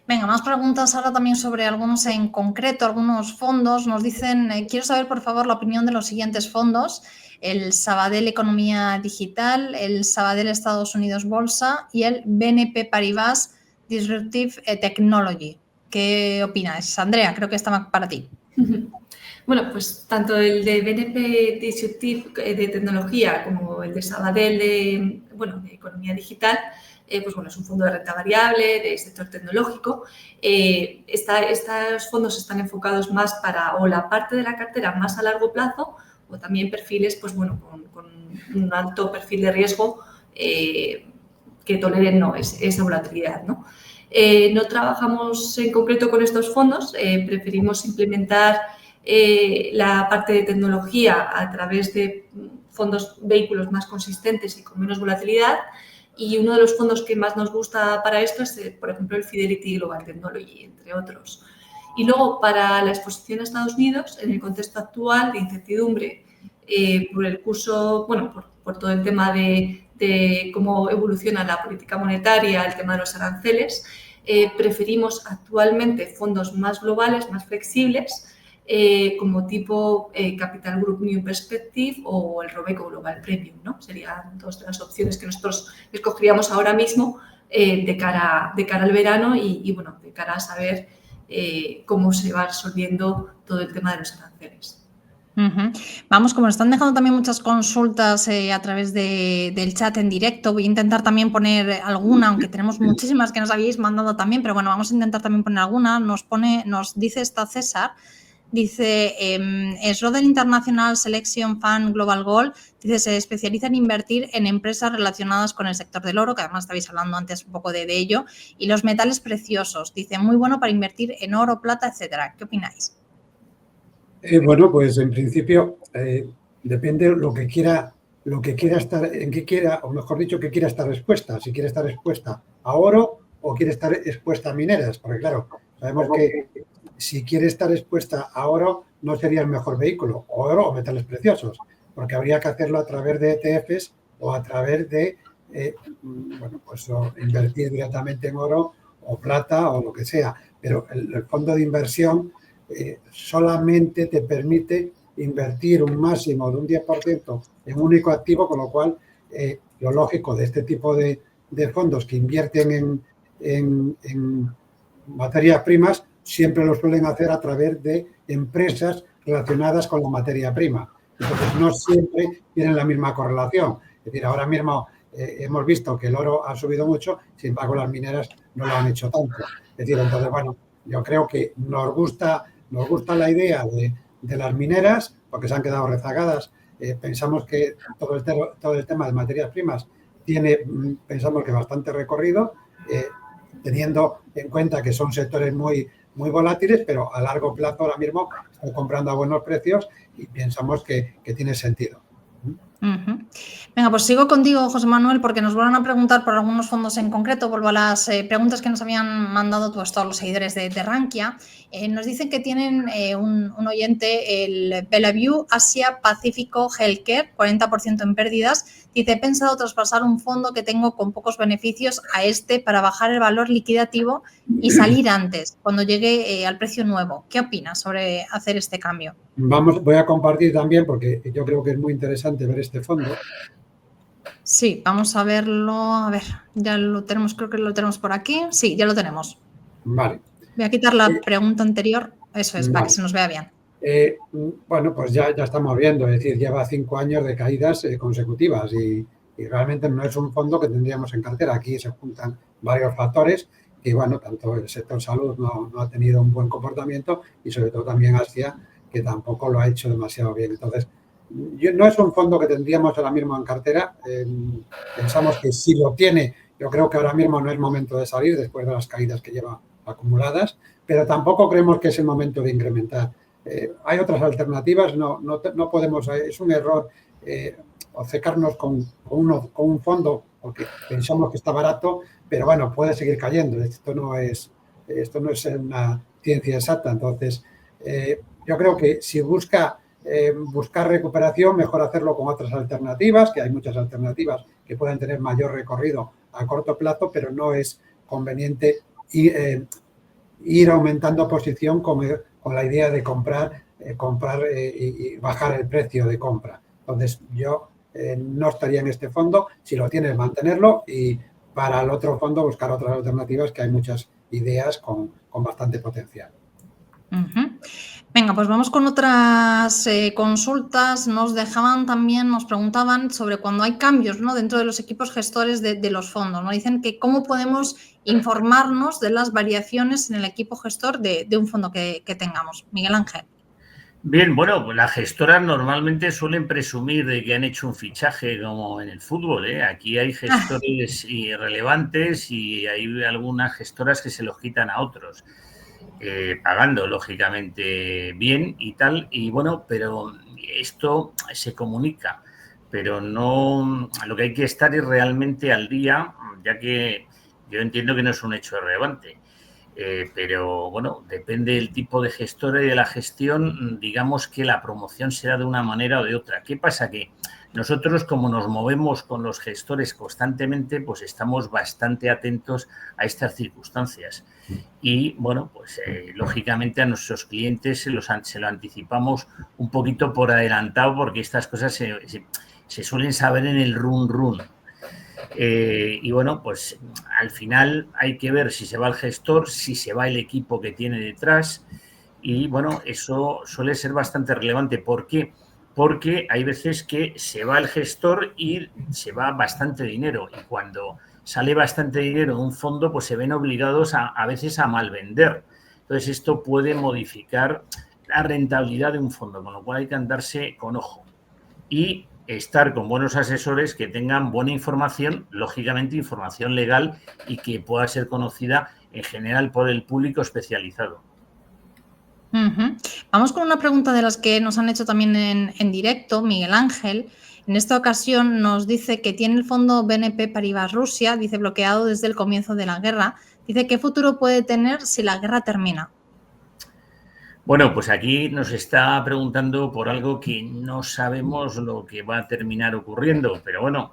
Venga, más preguntas ahora también sobre algunos en concreto, algunos fondos. Nos dicen, quiero saber, por favor, la opinión de los siguientes fondos: el Sabadell Economía Digital, el Sabadell Estados Unidos Bolsa y el BNP Paribas Disruptive Technology. ¿Qué opinas? Andrea, creo que está para ti. Bueno, pues tanto el de BNP Disruptive de tecnología como el de Sabadell de economía digital, pues bueno, es un fondo de renta variable, de sector tecnológico. Estos fondos están enfocados más para o la parte de la cartera más a largo plazo, o también perfiles, pues bueno, con un alto perfil de riesgo que toleren esa volatilidad, ¿no? No trabajamos en concreto con estos fondos, preferimos implementar la parte de tecnología a través de vehículos más consistentes y con menos volatilidad. Y uno de los fondos que más nos gusta para esto es, por ejemplo, el Fidelity Global Technology, entre otros. Y luego, para la exposición a Estados Unidos, en el contexto actual de incertidumbre por el curso, bueno, por todo el tema de cómo evoluciona la política monetaria, el tema de los aranceles, preferimos actualmente fondos más globales, más flexibles, como tipo Capital Group New Perspective o el Robeco Global Premium, ¿no? Serían dos de las opciones que nosotros escogeríamos ahora mismo de cara al verano y bueno, de cara a saber cómo se va resolviendo todo el tema de los aranceles. Vamos, como nos están dejando también muchas consultas a través del chat en directo, voy a intentar también poner alguna, aunque tenemos muchísimas que nos habéis mandado también, pero bueno, vamos a intentar también poner alguna. Nos dice esta César, dice, Schroders International Selection Fund Global Gold, dice, se especializa en invertir en empresas relacionadas con el sector del oro, que además estabais hablando antes un poco de ello, y los metales preciosos. Dice, muy bueno para invertir en oro, plata, etcétera. ¿Qué opináis? Bueno, pues en principio depende lo que quiera estar, en qué quiera, o mejor dicho, que quiera estar expuesta. Si quiere estar expuesta a oro o quiere estar expuesta a mineras, porque claro, sabemos que si quiere estar expuesta a oro no sería el mejor vehículo, oro o metales preciosos, porque habría que hacerlo a través de ETFs o a través de, pues invertir directamente en oro o plata o lo que sea, pero el fondo de inversión solamente te permite invertir un máximo de un 10% en un único activo, con lo cual lo lógico de este tipo de fondos que invierten en materias primas siempre lo suelen hacer a través de empresas relacionadas con la materia prima. Entonces, no siempre tienen la misma correlación. Es decir, ahora mismo hemos visto que el oro ha subido mucho, sin embargo, las mineras no lo han hecho tanto. Es decir, entonces, bueno, yo creo que nos gusta la idea de las mineras, porque se han quedado rezagadas. Pensamos que todo el tema de materias primas pensamos que bastante recorrido, teniendo en cuenta que son sectores muy volátiles, pero a largo plazo ahora mismo están comprando a buenos precios y pensamos que tiene sentido. Venga, pues sigo contigo, José Manuel, porque nos vuelven a preguntar por algunos fondos en concreto. Vuelvo a las preguntas que nos habían mandado todos los seguidores de Rankia. Nos dicen que tienen un oyente, el Bellevue Asia Pacífico Healthcare, 40% en pérdidas. Dice, he pensado traspasar un fondo que tengo con pocos beneficios a este para bajar el valor liquidativo y salir antes, cuando llegue al precio nuevo. ¿Qué opinas sobre hacer este cambio? Voy a compartir también, porque yo creo que es muy interesante ver este fondo. Sí, vamos a verlo. A ver, ya lo tenemos, creo que lo tenemos por aquí. Sí, ya lo tenemos. Vale. Voy a quitar la pregunta anterior. Eso es, para que se nos vea bien. Bueno, pues ya estamos viendo, es decir, lleva 5 años de caídas consecutivas y realmente no es un fondo que tendríamos en cartera. Aquí se juntan varios factores y, bueno, tanto el sector salud no ha tenido un buen comportamiento y sobre todo también Asia, que tampoco lo ha hecho demasiado bien. Entonces, no es un fondo que tendríamos ahora mismo en cartera. Pensamos que si lo tiene, yo creo que ahora mismo no es momento de salir después de las caídas que lleva acumuladas, pero tampoco creemos que es el momento de incrementar. Hay otras alternativas, no podemos, es un error obcecarnos con un fondo porque pensamos que está barato, pero bueno, puede seguir cayendo. Esto no es una ciencia exacta. Entonces, yo creo que si buscar recuperación, mejor hacerlo con otras alternativas, que hay muchas alternativas que pueden tener mayor recorrido a corto plazo, pero no es conveniente ir aumentando posición con la idea de comprar y bajar el precio de compra. Entonces, yo no estaría en este fondo. Si lo tienes, mantenerlo, y para el otro fondo buscar otras alternativas, que hay muchas ideas con bastante potencial. Venga, pues vamos con otras consultas. Nos preguntaban sobre cuando hay cambios, ¿no?, dentro de los equipos gestores de los fondos, ¿no? Dicen que cómo podemos informarnos de las variaciones en el equipo gestor de un fondo que tengamos. Miguel Ángel. Bien, bueno, las gestoras normalmente suelen presumir de que han hecho un fichaje como en el fútbol, ¿eh? Aquí hay gestores irrelevantes y hay algunas gestoras que se los quitan a otros. Pagando, lógicamente, bien y tal, y bueno, pero esto se comunica, pero no, lo que hay que estar es realmente al día, ya que yo entiendo que no es un hecho relevante, pero bueno, depende del tipo de gestora y de la gestión, digamos que la promoción será de una manera o de otra. ¿Qué pasa? Que nosotros, como nos movemos con los gestores constantemente, pues estamos bastante atentos a estas circunstancias. Y, bueno, pues lógicamente a nuestros clientes se lo anticipamos un poquito por adelantado, porque estas cosas se suelen saber en el run. Y bueno, pues al final hay que ver si se va el gestor, si se va el equipo que tiene detrás. Y bueno, eso suele ser bastante relevante. ¿Por qué? Porque hay veces que se va el gestor y se va bastante dinero. Y cuando sale bastante dinero de un fondo, pues se ven obligados a veces a malvender. Entonces esto puede modificar la rentabilidad de un fondo, con lo cual hay que andarse con ojo. Y estar con buenos asesores que tengan buena información, lógicamente información legal y que pueda ser conocida en general por el público especializado. Vamos con una pregunta de las que nos han hecho también en directo, Miguel Ángel. En esta ocasión nos dice que tiene el fondo BNP Paribas Rusia, dice bloqueado desde el comienzo de la guerra. Dice, ¿qué futuro puede tener si la guerra termina? Bueno, pues aquí nos está preguntando por algo que no sabemos lo que va a terminar ocurriendo, pero bueno,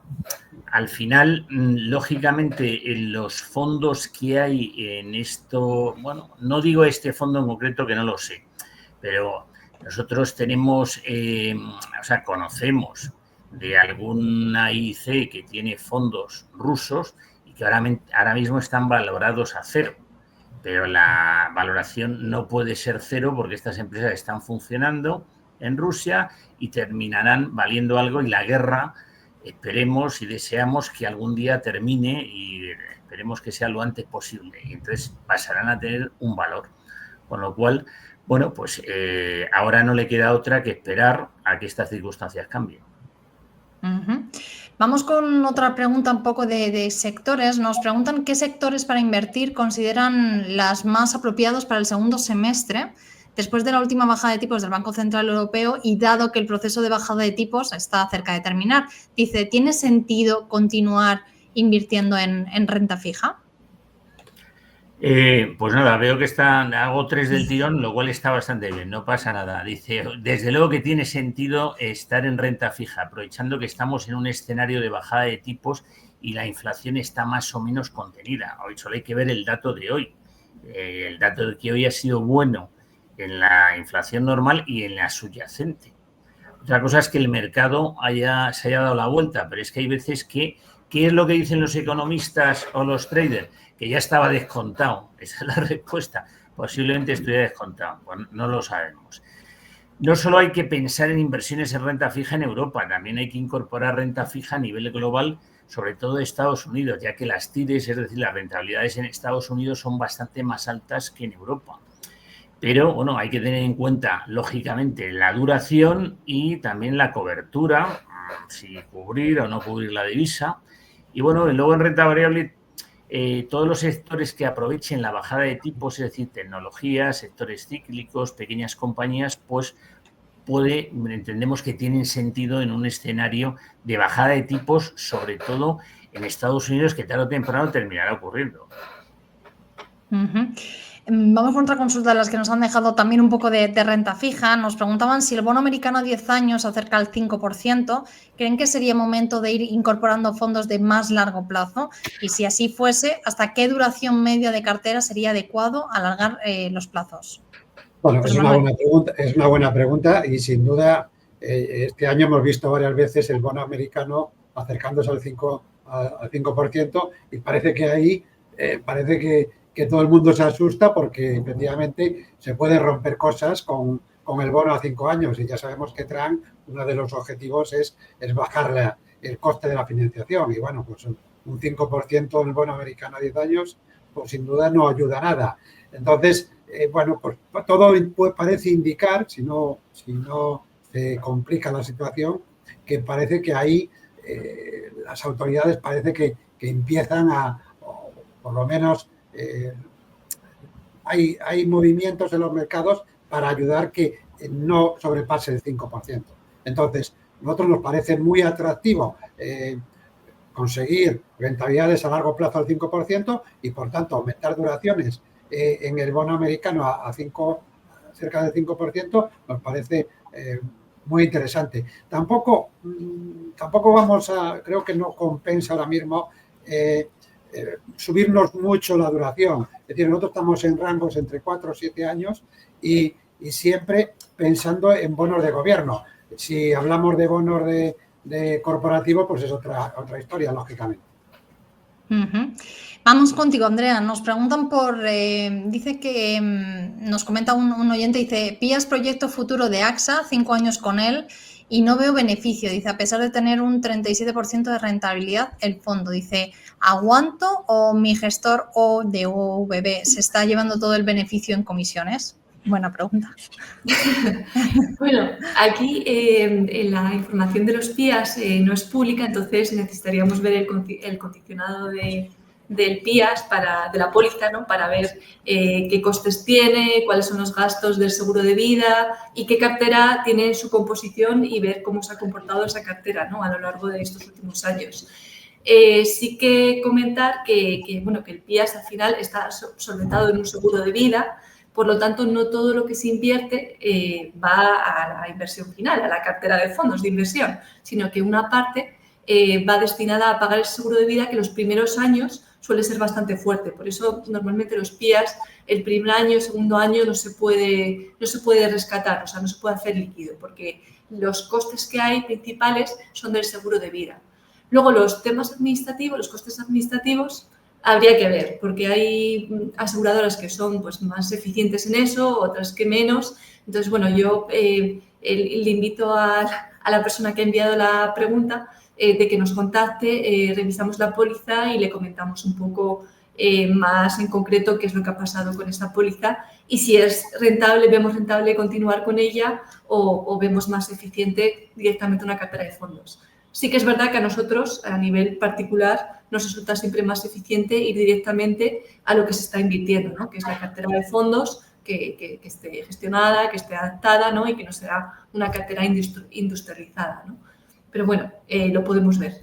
al final, lógicamente, en los fondos que hay en esto, bueno, no digo este fondo en concreto que no lo sé, pero nosotros tenemos, o sea, conocemos de alguna IC que tiene fondos rusos y que ahora mismo están valorados a cero. Pero la valoración no puede ser cero porque estas empresas están funcionando en Rusia y terminarán valiendo algo y la guerra esperemos y deseamos que algún día termine y esperemos que sea lo antes posible y entonces pasarán a tener un valor. Con lo cual, bueno, pues ahora no le queda otra que esperar a que estas circunstancias cambien. Vamos con otra pregunta un poco de sectores. Nos preguntan qué sectores para invertir consideran las más apropiados para el segundo semestre después de la última bajada de tipos del Banco Central Europeo y dado que el proceso de bajada de tipos está cerca de terminar. Dice, ¿tiene sentido continuar invirtiendo en renta fija? Pues nada, veo que hago 3 del tirón, lo cual está bastante bien, no pasa nada. Dice, desde luego que tiene sentido estar en renta fija, aprovechando que estamos en un escenario de bajada de tipos y la inflación está más o menos contenida. Hoy solo hay que ver el dato de hoy. El dato de que hoy ha sido bueno en la inflación normal y en la subyacente. Otra cosa es que el mercado se haya dado la vuelta, pero es que hay veces que, ¿qué es lo que dicen los economistas o los traders? Que ya estaba descontado. Esa es la respuesta. Posiblemente estuviera descontado. Pues no lo sabemos. No solo hay que pensar en inversiones en renta fija en Europa, también hay que incorporar renta fija a nivel global, sobre todo de Estados Unidos, ya que las TIRES, es decir, las rentabilidades en Estados Unidos son bastante más altas que en Europa. Pero, bueno, hay que tener en cuenta, lógicamente, la duración y también la cobertura, si cubrir o no cubrir la divisa. Y, bueno, y luego en renta variable, todos los sectores que aprovechen la bajada de tipos, es decir, tecnología, sectores cíclicos, pequeñas compañías, pues entendemos que tienen sentido en un escenario de bajada de tipos, sobre todo en Estados Unidos, que tarde o temprano terminará ocurriendo. Vamos con otra consulta de las que nos han dejado también un poco de renta fija. Nos preguntaban si el bono americano a 10 años acerca al 5%, ¿creen que sería momento de ir incorporando fondos de más largo plazo? Y si así fuese, ¿hasta qué duración media de cartera sería adecuado alargar los plazos? Bueno, es una buena pregunta y sin duda este año hemos visto varias veces el bono americano acercándose al 5% y parece que ahí que todo el mundo se asusta porque efectivamente se pueden romper cosas con el bono a 5 años y ya sabemos que Trump, uno de los objetivos es bajar el coste de la financiación y bueno, pues un 5% del bono americano a 10 años pues sin duda no ayuda a nada. Entonces, bueno, pues todo parece indicar, si no se complica la situación, que parece que ahí las autoridades parece que empiezan o por lo menos hay movimientos en los mercados para ayudar que no sobrepase el 5%. Entonces, a nosotros nos parece muy atractivo conseguir rentabilidades a largo plazo al 5% y, por tanto, aumentar duraciones en el bono americano a cerca del 5%, nos parece muy interesante. Tampoco creo que no compensa ahora mismo subirnos mucho la duración. Es decir, nosotros estamos en rangos entre 4 o 7 años y siempre pensando en bonos de gobierno. Si hablamos de bonos de corporativo, pues es otra historia, lógicamente. Vamos contigo, Andrea. Nos preguntan dice que nos comenta un oyente, dice, PIAS proyecto futuro de AXA, 5 años con él y no veo beneficio. Dice, a pesar de tener un 37% de rentabilidad, el fondo. Dice, ¿aguanto o mi gestor o de OVB se está llevando todo el beneficio en comisiones? Buena pregunta. Bueno, aquí la información de los PIAS no es pública, entonces necesitaríamos ver el condicionado del PIAS de la póliza, ¿no? Para ver qué costes tiene, cuáles son los gastos del seguro de vida y qué cartera tiene en su composición y ver cómo se ha comportado esa cartera, ¿no? A lo largo de estos últimos años. Sí que comentar que el PIAS al final está solventado en un seguro de vida. Por lo tanto, no todo lo que se invierte va a la inversión final, a la cartera de fondos de inversión, sino que una parte va destinada a pagar el seguro de vida, que los primeros años suele ser bastante fuerte. Por eso, normalmente los PIAS, el primer año, el segundo año, no se puede rescatar, o sea, no se puede hacer líquido, porque los costes que hay principales son del seguro de vida. Luego, los temas administrativos, los costes administrativos, habría que ver, porque hay aseguradoras que son pues, más eficientes en eso, otras que menos. Entonces, bueno, yo le invito a la persona que ha enviado la pregunta de que nos contacte, revisamos la póliza y le comentamos un poco más en concreto qué es lo que ha pasado con esta póliza y si es rentable, vemos rentable continuar con ella o vemos más eficiente directamente una cartera de fondos. Sí que es verdad que a nosotros, a nivel particular, nos resulta siempre más eficiente ir directamente a lo que se está invirtiendo, ¿no? Que es la cartera de fondos que esté gestionada, que esté adaptada, ¿no? Y que no sea una cartera industrializada, ¿no? Pero bueno, lo podemos ver.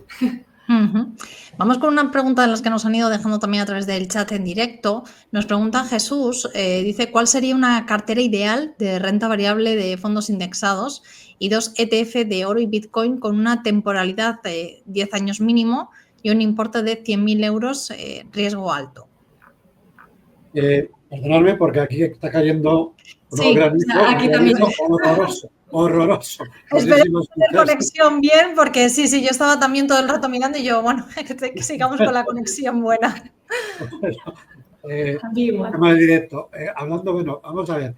Vamos con una pregunta de las que nos han ido dejando también a través del chat en directo. Nos pregunta Jesús, dice, ¿cuál sería una cartera ideal de renta variable de fondos indexados y 2 ETF de oro y Bitcoin con una temporalidad de 10 años mínimo y un importe de 100.000 euros, riesgo alto? Perdonadme porque aquí está cayendo sí, aquí también. Horroroso. Esperemos tener conexión bien, porque sí, yo estaba también todo el rato mirando y yo, bueno, que sigamos con la conexión buena. Tema de directo. Hablando, bueno, vamos a ver,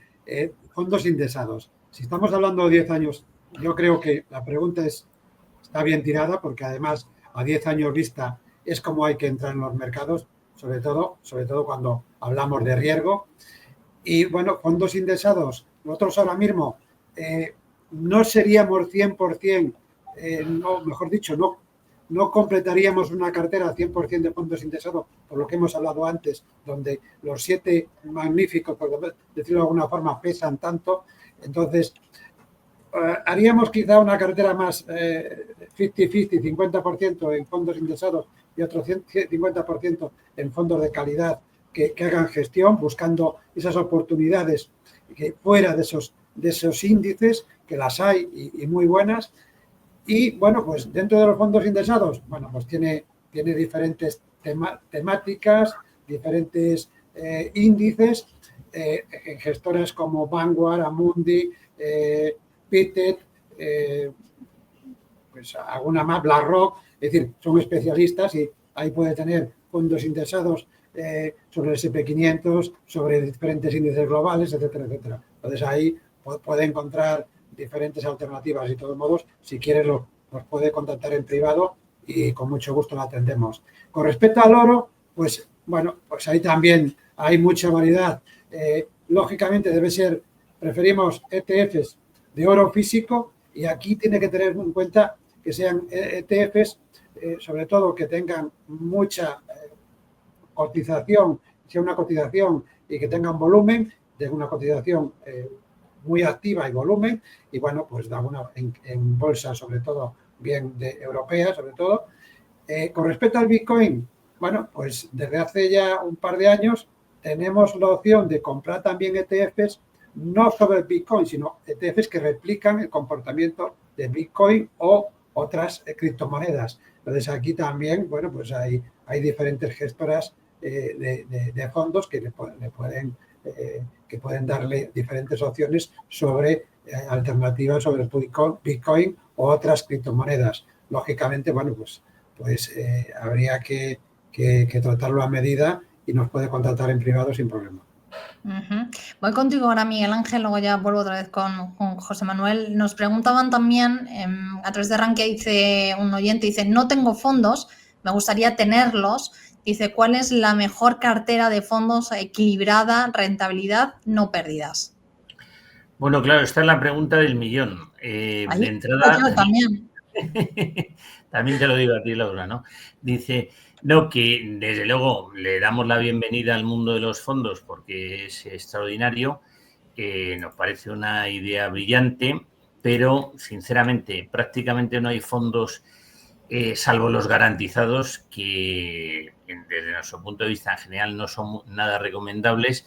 fondos indexados. Si estamos hablando de 10 años, yo creo que la pregunta está bien tirada, porque además a 10 años vista es como hay que entrar en los mercados, sobre todo cuando hablamos de riesgo. Y bueno, fondos indexados, nosotros ahora mismo no seríamos 100%, mejor dicho, no completaríamos una cartera 100% de fondos indexados, por lo que hemos hablado antes, donde los 7 magníficos, por decirlo de alguna forma, pesan tanto. Entonces, haríamos quizá una cartera más 50-50, 50% en fondos indexados y otro 50% en fondos de calidad que hagan gestión, buscando esas oportunidades que fuera de esos índices, que las hay y muy buenas. Y bueno, pues dentro de los fondos indexados, bueno, pues tiene diferentes temáticas, diferentes índices, gestoras como Vanguard, Amundi, Pictet, pues alguna más, BlackRock, es decir, son especialistas y ahí puede tener fondos indexados sobre el S&P500, sobre diferentes índices globales, etcétera, etcétera. Entonces ahí puede encontrar diferentes alternativas y de todos modos, si quieres, nos puede contactar en privado y con mucho gusto lo atendemos. Con respecto al oro, pues bueno, pues ahí también hay mucha variedad. Lógicamente preferimos ETFs de oro físico y aquí tiene que tener en cuenta que sean ETFs, sobre todo que tengan mucha cotización, sea una cotización y que tengan volumen, de una cotización muy activa y volumen, y bueno, pues en bolsa, sobre todo, bien europea, sobre todo. Con respecto al Bitcoin, bueno, pues desde hace ya un par de años tenemos la opción de comprar también ETFs, no sobre el Bitcoin, sino ETFs que replican el comportamiento de Bitcoin o otras criptomonedas. Entonces aquí también, bueno, pues hay diferentes gestoras de fondos que pueden darle diferentes opciones sobre alternativas sobre el Bitcoin o otras criptomonedas. Lógicamente, bueno, pues habría que que tratarlo a medida y nos puede contratar en privado sin problema. Voy contigo ahora, Miguel Ángel, luego ya vuelvo otra vez con José Manuel. Nos preguntaban también, a través de Rankia, dice un oyente, dice, no tengo fondos, me gustaría tenerlos. Dice, ¿cuál es la mejor cartera de fondos equilibrada, rentabilidad, no pérdidas? Bueno, claro, esta es la pregunta del millón. De entrada, yo también. También te lo digo a ti, Laura, ¿no? Dice, no, que desde luego le damos la bienvenida al mundo de los fondos porque es extraordinario, nos parece una idea brillante, pero sinceramente prácticamente no hay fondos, salvo los garantizados, que desde nuestro punto de vista en general no son nada recomendables,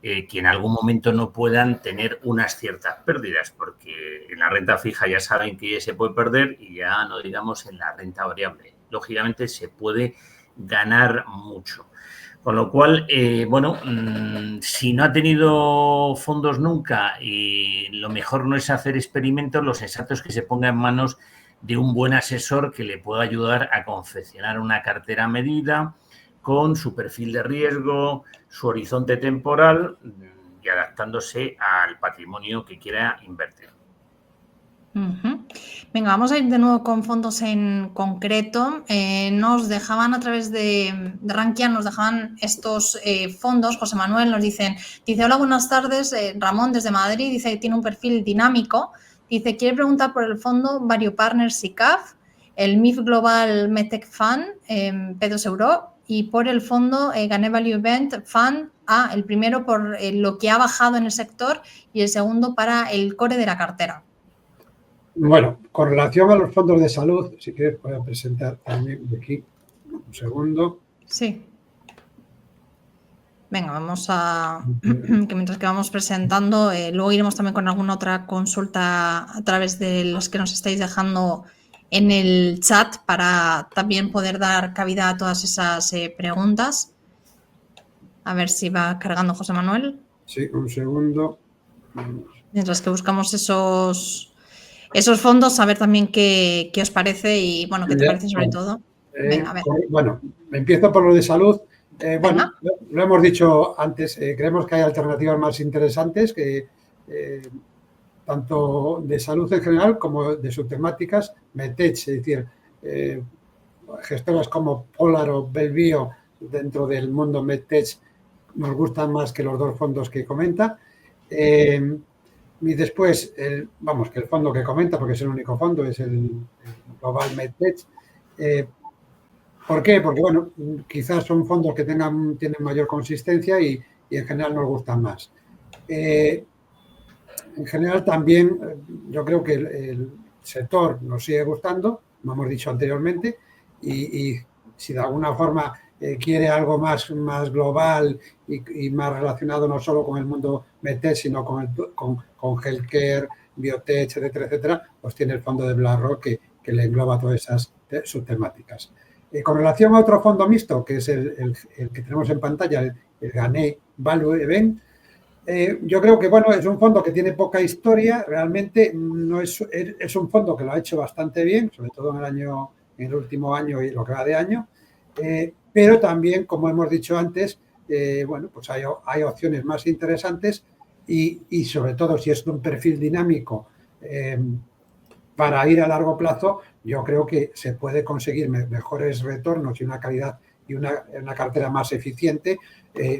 que en algún momento no puedan tener unas ciertas pérdidas, porque en la renta fija ya saben que se puede perder y ya no digamos en la renta variable. Lógicamente se puede ganar mucho. Con lo cual, bueno, si no ha tenido fondos nunca y lo mejor no es hacer experimentos, lo sensato es que se ponga en manos de un buen asesor que le pueda ayudar a confeccionar una cartera a medida con su perfil de riesgo, su horizonte temporal y adaptándose al patrimonio que quiera invertir. Venga, vamos a ir de nuevo con fondos en concreto. Nos dejaban a través de Rankia, nos dejaban estos fondos. José Manuel nos dice, hola, buenas tardes, Ramón desde Madrid, dice que tiene un perfil dinámico. Dice, quiere preguntar por el fondo VarioPartners SICAV, el MIF Global Medtech Fund, P2 Euro, y por el fondo Gane Value Event Fund A, el primero por lo que ha bajado en el sector y el segundo para el core de la cartera. Bueno, con relación a los fondos de salud, si quieres voy a presentar también de aquí un segundo. Sí. Venga, vamos a... que mientras que vamos presentando, luego iremos también con alguna otra consulta a través de los que nos estáis dejando en el chat para también poder dar cabida a todas esas preguntas. A ver si va cargando José Manuel. Sí, un segundo. Mientras que buscamos esos fondos, saber también qué os parece y, bueno, qué te parece sobre todo. Venga, a ver. Bueno, empiezo por lo de salud. Bueno, lo hemos dicho antes, creemos que hay alternativas más interesantes que tanto de salud en general como de subtemáticas, Medtech, es decir, gestoras como Polar o Belvio dentro del mundo Medtech nos gustan más que los dos fondos que comenta. Y después, que el fondo que comenta, porque es el único fondo, es el Global Medtech. ¿Por qué? Porque, bueno, quizás son fondos que tienen mayor consistencia y en general nos gustan más. En general también yo creo que el sector nos sigue gustando, como hemos dicho anteriormente, y si de alguna forma quiere algo más global y más relacionado no solo con el mundo Medtech, sino con healthcare, biotech, etcétera, pues tiene el fondo de BlackRock que le engloba todas esas subtemáticas. Con relación a otro fondo mixto, que es el que tenemos en pantalla, el Gane Value Event, yo creo que, bueno, es un fondo que tiene poca historia, realmente no es un fondo que lo ha hecho bastante bien, sobre todo en el último año y lo que va de año, pero también, como hemos dicho antes, bueno, pues hay opciones más interesantes y sobre todo si es un perfil dinámico para ir a largo plazo, yo creo que se puede conseguir mejores retornos y una calidad y una cartera más eficiente,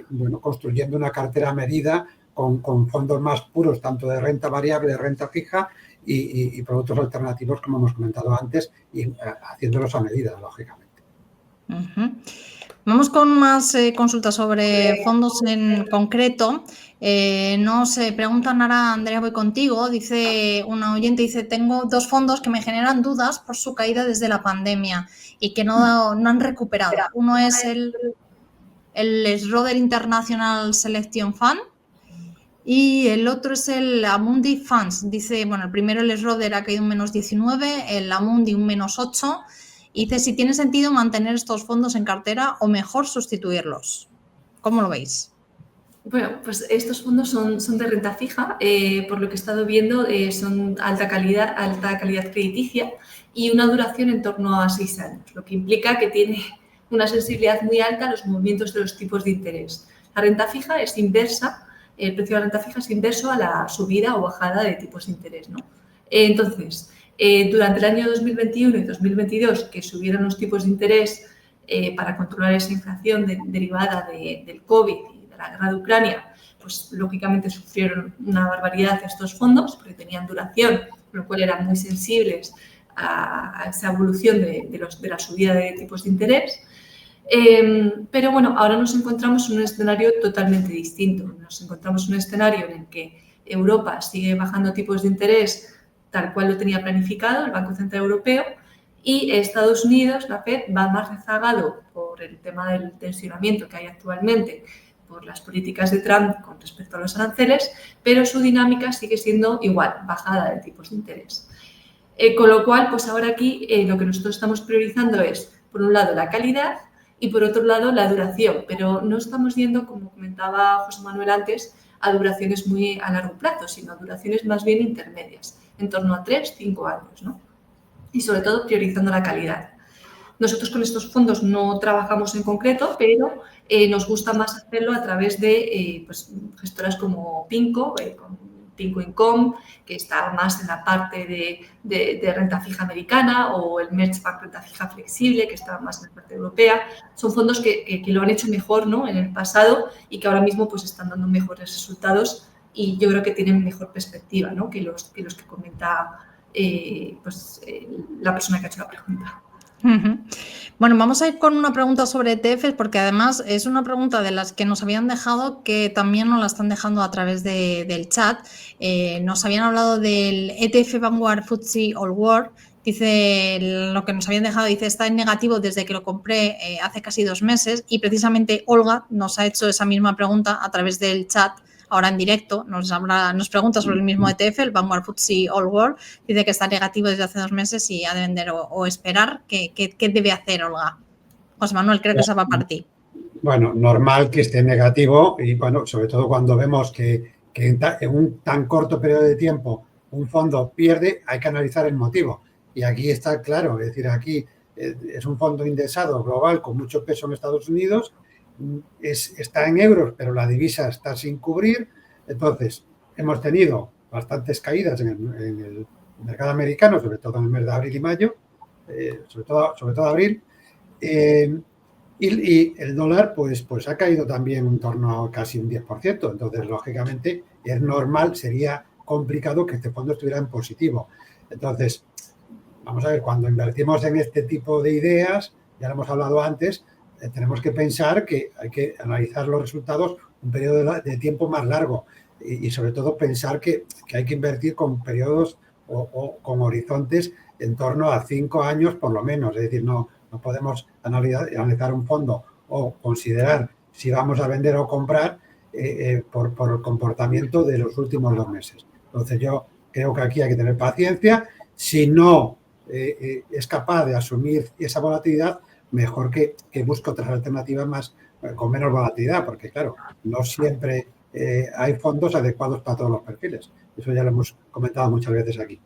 bueno, construyendo una cartera a medida con fondos más puros, tanto de renta variable, de renta fija y productos alternativos, como hemos comentado antes, y haciéndolos a medida, lógicamente. Vamos con más consultas sobre fondos en concreto. Nos preguntan ahora, Andrea, voy contigo. Dice una oyente, tengo dos fondos que me generan dudas por su caída desde la pandemia y que no han recuperado. Uno es el Schroder International Selection Fund y el otro es el Amundi Funds. Dice, bueno, el primero, el Schroder, ha caído un -19, el Amundi un -8. Y dice si tiene sentido mantener estos fondos en cartera o mejor sustituirlos. ¿Cómo lo veis? Bueno, pues estos fondos son de renta fija, por lo que he estado viendo son alta calidad crediticia y una duración en torno a 6 años, lo que implica que tiene una sensibilidad muy alta a los movimientos de los tipos de interés. La renta fija es inversa, el precio de la renta fija es inverso a la subida o bajada de tipos de interés, ¿no? Entonces, durante el año 2021 y 2022, que subieron los tipos de interés para controlar esa inflación derivada del COVID y de la guerra de Ucrania, pues lógicamente sufrieron una barbaridad estos fondos porque tenían duración, con lo cual eran muy sensibles a esa evolución de la subida de tipos de interés. Pero bueno, ahora nos encontramos en un escenario totalmente distinto. Nos encontramos en un escenario en el que Europa sigue bajando tipos de interés tal cual lo tenía planificado el Banco Central Europeo, y Estados Unidos, la Fed, va más rezagado por el tema del tensionamiento que hay actualmente, por las políticas de Trump con respecto a los aranceles, pero su dinámica sigue siendo igual, bajada de tipos de interés. Con lo cual, pues ahora aquí lo que nosotros estamos priorizando es, por un lado, la calidad y por otro lado, la duración, pero no estamos yendo, como comentaba José Manuel antes, a duraciones muy a largo plazo, sino a duraciones más bien intermedias, en torno a 3-5 años, ¿no? Y sobre todo priorizando la calidad. Nosotros con estos fondos no trabajamos en concreto, pero nos gusta más hacerlo a través de pues, gestoras como Pinco, con Pinco Income, que está más en la parte de renta fija americana, o el Merchbank renta fija flexible, que está más en la parte europea. Son fondos que lo han hecho mejor, ¿no?, en el pasado y que ahora mismo pues, están dando mejores resultados y yo creo que tienen mejor perspectiva, ¿no?, que los que comenta la persona que ha hecho la pregunta. Bueno, vamos a ir con una pregunta sobre ETFs porque además es una pregunta de las que nos habían dejado, que también nos la están dejando a través del chat. Nos habían hablado del ETF Vanguard FTSE All World. Dice, lo que nos habían dejado, dice, está en negativo desde que lo compré hace casi 2 meses, y precisamente Olga nos ha hecho esa misma pregunta a través del chat. Ahora en directo nos pregunta sobre el mismo ETF, el Vanguard FTSE All World. Dice que está negativo desde hace 2 meses y ha de vender o esperar. ¿Qué debe hacer, Olga? José Manuel, creo que esa va para ti. Bueno, normal que esté negativo y, bueno, sobre todo cuando vemos que en un tan corto periodo de tiempo un fondo pierde, hay que analizar el motivo. Y aquí está claro, es decir, aquí es un fondo indexado global con mucho peso en Estados Unidos. Está en euros, pero la divisa está sin cubrir. Entonces, hemos tenido bastantes caídas en el mercado americano, sobre todo en el mes de abril y mayo, sobre todo abril. Y el dólar, pues ha caído también en torno a casi un 10%. Entonces, lógicamente, es normal, sería complicado que este fondo estuviera en positivo. Entonces, vamos a ver, cuando invertimos en este tipo de ideas, ya lo hemos hablado antes, tenemos que pensar que hay que analizar los resultados un periodo de tiempo más largo y sobre todo pensar que hay que invertir con periodos o con horizontes en torno a 5 años por lo menos. Es decir, no podemos analizar un fondo o considerar si vamos a vender o comprar por el comportamiento de los últimos 2 meses. Entonces, yo creo que aquí hay que tener paciencia. Si no es capaz de asumir esa volatilidad, mejor que busque otras alternativas con menos volatilidad, porque claro, no siempre hay fondos adecuados para todos los perfiles. Eso ya lo hemos comentado muchas veces aquí.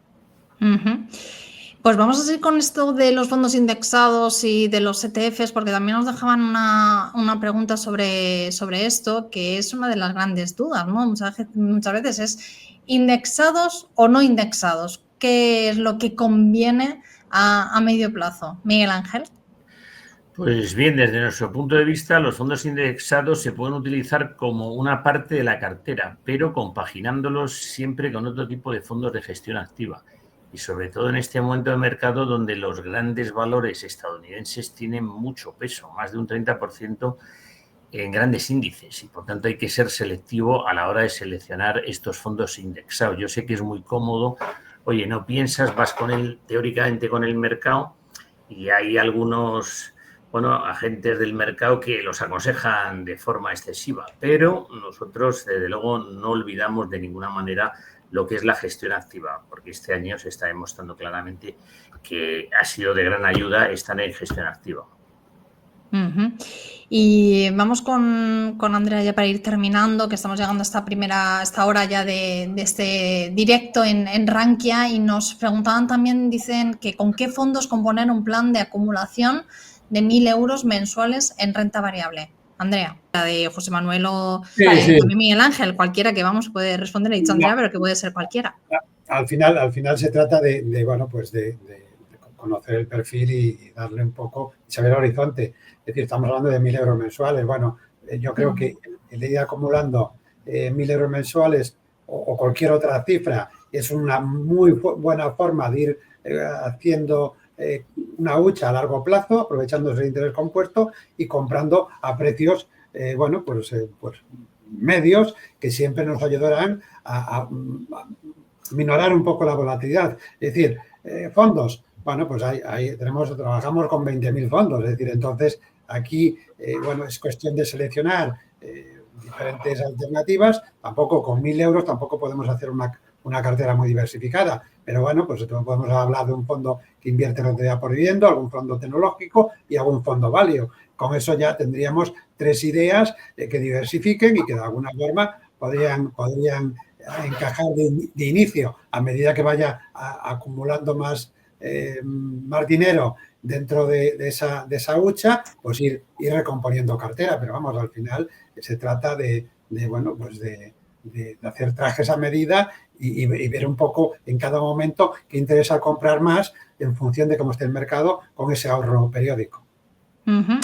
Pues vamos a seguir con esto de los fondos indexados y de los ETFs, porque también nos dejaban una pregunta sobre esto, que es una de las grandes dudas, ¿no? Muchas veces es indexados o no indexados. ¿Qué es lo que conviene a medio plazo? Miguel Ángel. Pues bien, desde nuestro punto de vista, los fondos indexados se pueden utilizar como una parte de la cartera, pero compaginándolos siempre con otro tipo de fondos de gestión activa. Y sobre todo en este momento de mercado donde los grandes valores estadounidenses tienen mucho peso, más de un 30% en grandes índices. Y por tanto hay que ser selectivo a la hora de seleccionar estos fondos indexados. Yo sé que es muy cómodo. Oye, no piensas, vas teóricamente con el mercado, y hay algunos agentes del mercado que los aconsejan de forma excesiva, pero nosotros desde luego no olvidamos de ninguna manera lo que es la gestión activa, porque este año se está demostrando claramente que ha sido de gran ayuda estar en gestión activa. Y vamos con Andrea ya para ir terminando, que estamos llegando a esta hora ya de este directo en Rankia, y nos preguntaban también, dicen que con qué fondos componer un plan de acumulación de 1.000 euros mensuales en renta variable. Andrea, la de José Manuel o Sí, también Miguel Ángel, cualquiera que vamos puede responder, he dicho Andrea, pero que puede ser cualquiera. Al final se trata de conocer el perfil y darle un poco, saber el horizonte. Es decir, estamos hablando de 1.000 euros mensuales. Bueno, yo creo que el ir acumulando 1.000 euros mensuales o cualquier otra cifra es una muy buena forma de ir haciendo una hucha a largo plazo, aprovechándose el interés compuesto y comprando a precios, medios que siempre nos ayudarán a minorar un poco la volatilidad. Es decir, fondos, bueno, pues trabajamos con 20.000 fondos, es decir, entonces aquí, es cuestión de seleccionar diferentes alternativas. Tampoco con 1.000 euros tampoco podemos hacer una cartera muy diversificada, pero bueno, pues podemos hablar de un fondo que invierte en rentabilidad por dividendo, algún fondo tecnológico y algún fondo value. Con eso ya tendríamos 3 ideas que diversifiquen y que de alguna forma podrían encajar de inicio. A medida que vaya acumulando más dinero dentro de esa hucha, pues ir recomponiendo cartera. Pero vamos, al final se trata de hacer trajes a medida y ver un poco en cada momento qué interesa comprar más en función de cómo esté el mercado con ese ahorro periódico.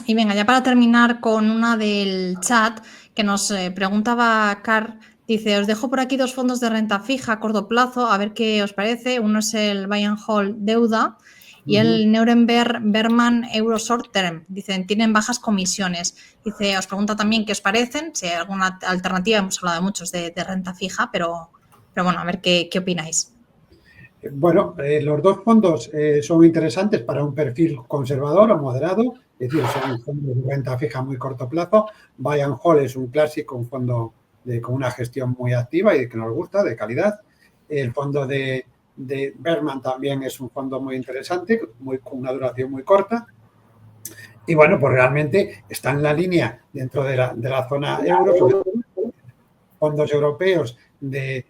Y venga, ya para terminar con una del chat que nos preguntaba Car, dice, os dejo por aquí 2 fondos de renta fija a corto plazo, a ver qué os parece. Uno es el Buy and Hold Deuda y el Nuremberg Berman Euro Short Term. Dicen, tienen bajas comisiones. Dice, os pregunta también qué os parecen, si hay alguna alternativa. Hemos hablado de muchos de renta fija, pero bueno, a ver qué opináis. Bueno, los 2 fondos son interesantes para un perfil conservador o moderado, es decir, son fondos de renta fija a muy corto plazo. Buy and Hold es un clásico, un fondo con una gestión muy activa y que nos gusta, de calidad. El fondo de Berman también es un fondo muy interesante, con una duración muy corta. Y bueno, pues realmente está en la línea dentro de la zona euro, sobre todo fondos europeos de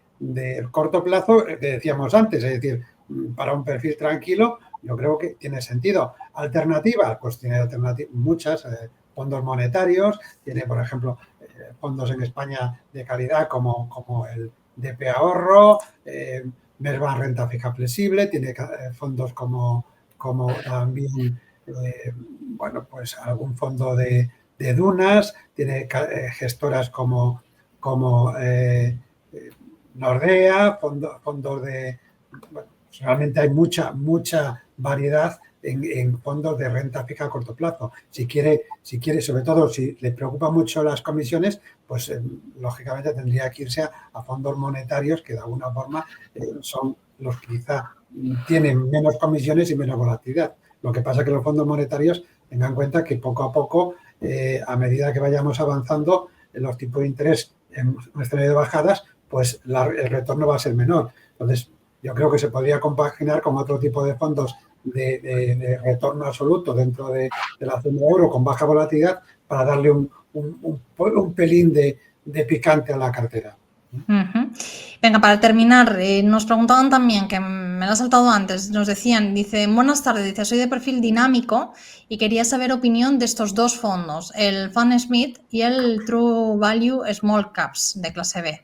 corto plazo, que decíamos antes, es decir, para un perfil tranquilo, yo creo que tiene sentido. Alternativas, pues tiene muchas, fondos monetarios, tiene, por ejemplo, fondos en España de calidad como el DP Ahorro, Merban Renta Fija Flexible, tiene fondos como también, pues algún fondo de dunas, tiene gestoras como Nordea, fondos de... Bueno, realmente hay mucha variedad en fondos de renta fija a corto plazo. Si quiere, sobre todo si le preocupan mucho las comisiones, pues lógicamente tendría que irse a fondos monetarios que de alguna forma son los que quizá tienen menos comisiones y menos volatilidad. Lo que pasa es que los fondos monetarios tengan en cuenta que poco a poco, a medida que vayamos avanzando, los tipos de interés en un escenario de bajadas, pues el retorno va a ser menor. Entonces, yo creo que se podría compaginar con otro tipo de fondos de retorno absoluto dentro de la zona euro con baja volatilidad para darle un pelín de picante a la cartera. Venga, para terminar, nos preguntaban también, que me lo ha saltado antes, nos decían, dice, buenas tardes, dice, soy de perfil dinámico y quería saber opinión de estos 2 fondos, el Fan Smith y el True Value Small Caps de clase B.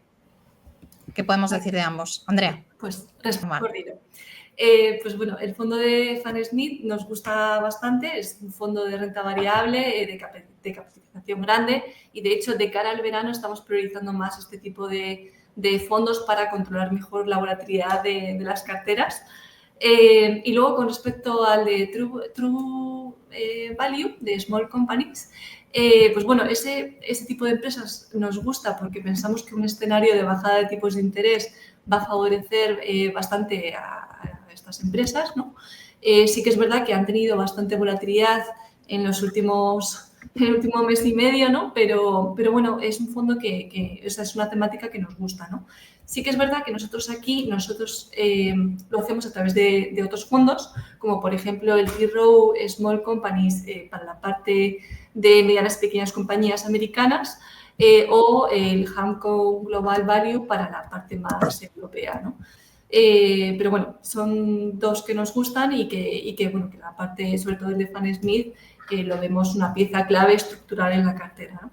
¿Qué podemos decir de ambos? Andrea. Pues respondido. Pues bueno, el fondo de Fan Smith nos gusta bastante, es un fondo de renta variable, de capitalización grande y de hecho de cara al verano estamos priorizando más este tipo de fondos para controlar mejor la volatilidad de las carteras. Y luego con respecto al de True Value, de Small Companies, pues bueno, ese tipo de empresas nos gusta porque pensamos que un escenario de bajada de tipos de interés va a favorecer bastante a estas empresas, ¿no? Sí que es verdad que han tenido bastante volatilidad en el último mes y medio, ¿no? Pero bueno, es un fondo que esa es una temática que nos gusta, ¿no? Sí que es verdad que nosotros lo hacemos a través de otros fondos, como por ejemplo el T. Rowe Small Companies para la parte de medianas y pequeñas compañías americanas o el Hamco Global Value para la parte más europea, ¿no? Pero bueno, son 2 que nos gustan y que la parte, sobre todo el de Fan Smith, lo vemos una pieza clave estructural en la cartera, ¿no?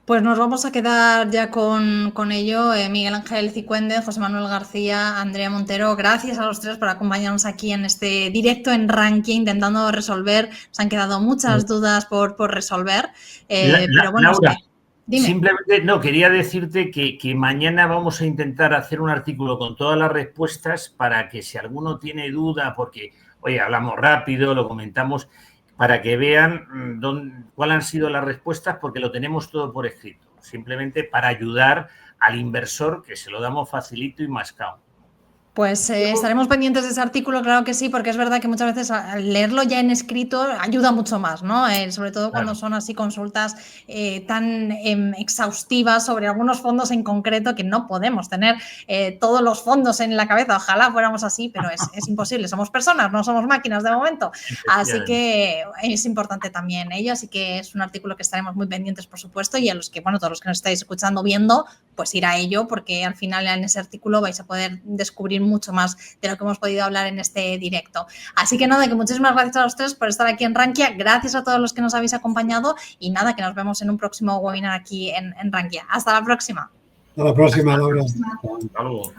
Pues nos vamos a quedar ya con ello. Miguel Ángel Cicuende, José Manuel García, Andrea Montero, gracias a los tres por acompañarnos aquí en este directo en Rankia, intentando resolver. Se han quedado muchas dudas por resolver. Pero bueno, Laura, dime. Simplemente, no, quería decirte que mañana vamos a intentar hacer un artículo con todas las respuestas para que si alguno tiene duda, porque, oye, hablamos rápido, lo comentamos, para que vean cuáles han sido las respuestas, porque lo tenemos todo por escrito, simplemente para ayudar al inversor, que se lo damos facilito y mascado. Pues estaremos pendientes de ese artículo, claro que sí, porque es verdad que muchas veces leerlo ya en escrito ayuda mucho más, ¿no? Sobre todo cuando son así consultas tan exhaustivas sobre algunos fondos en concreto, que no podemos tener todos los fondos en la cabeza. Ojalá fuéramos así, pero es imposible. Somos personas, no somos máquinas de momento. Así que es importante también ello. Así que es un artículo que estaremos muy pendientes, por supuesto, y a los que, bueno, todos los que nos estáis escuchando, viendo, pues ir a ello, porque al final en ese artículo vais a poder descubrir mucho más de lo que hemos podido hablar en este directo. Así que nada, que muchísimas gracias a los tres por estar aquí en Rankia, gracias a todos los que nos habéis acompañado y nada, que nos vemos en un próximo webinar aquí en Rankia. Hasta la próxima. Hasta la próxima, Laura. Hasta luego.